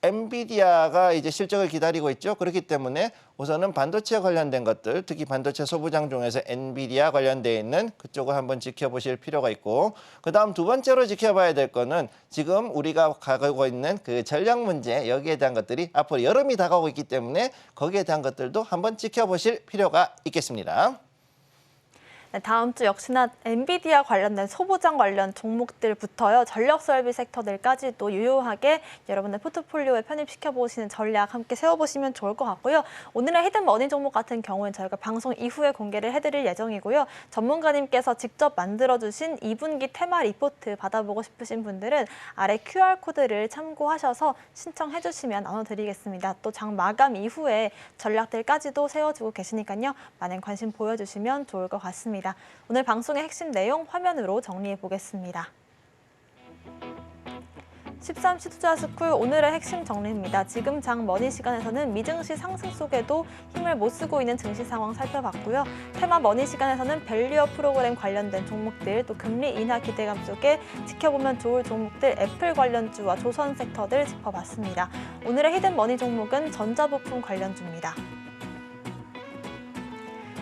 엔비디아가 이제 실적을 기다리고 있죠. 그렇기 때문에 우선은 반도체 관련된 것들, 특히 반도체 소부장 중에서 엔비디아 관련돼 있는 그쪽을 한번 지켜보실 필요가 있고, 그 다음 두 번째로 지켜봐야 될 거는 지금 우리가 가고 있는 그 전력 문제, 여기에 대한 것들이 앞으로 여름이 다가오고 있기 때문에 거기에 대한 것들도 한번 지켜보실 필요가 있겠습니다. 네, 다음 주 역시나 엔비디아 관련된 소부장 관련 종목들부터요. 전력 설비 섹터들까지도 유효하게 여러분의 포트폴리오에 편입시켜보시는 전략 함께 세워보시면 좋을 것 같고요. 오늘의 히든 머니 종목 같은 경우는 저희가 방송 이후에 공개를 해드릴 예정이고요. 전문가님께서 직접 만들어주신 2분기 테마 리포트 받아보고 싶으신 분들은 아래 QR코드를 참고하셔서 신청해주시면 나눠드리겠습니다. 또 장 마감 이후에 전략들까지도 세워주고 계시니까요. 많은 관심 보여주시면 좋을 것 같습니다. 오늘 방송의 핵심 내용 화면으로 정리해 보겠습니다. 13시 투자스쿨 오늘의 핵심 정리입니다. 지금 장 머니 시간에서는 미증시 상승 속에도 힘을 못 쓰고 있는 증시 상황 살펴봤고요. 테마 머니 시간에서는 밸류업 프로그램 관련된 종목들, 또 금리 인하 기대감 속에 지켜보면 좋을 종목들, 애플 관련주와 조선 섹터들 짚어봤습니다. 오늘의 히든 머니 종목은 전자부품 관련주입니다.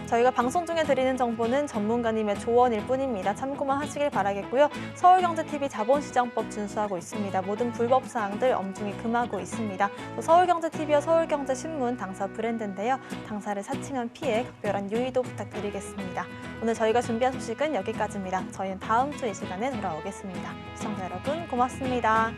저희가 방송 중에 드리는 정보는 전문가님의 조언일 뿐입니다. 참고만 하시길 바라겠고요. 서울경제TV 자본시장법 준수하고 있습니다. 모든 불법 사항들 엄중히 금하고 있습니다. 또 서울경제TV와 서울경제신문 당사 브랜드인데요. 당사를 사칭한 피해 각별한 유의도 부탁드리겠습니다. 오늘 저희가 준비한 소식은 여기까지입니다. 저희는 다음 주 이 시간에 돌아오겠습니다. 시청자 여러분 고맙습니다.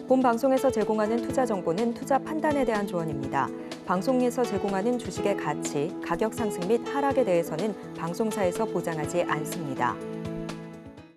본 방송에서 제공하는 투자 정보는 투자 판단에 대한 조언입니다. 방송에서 제공하는 주식의 가치, 가격 상승 및 하락에 대해서는 방송사에서 보장하지 않습니다.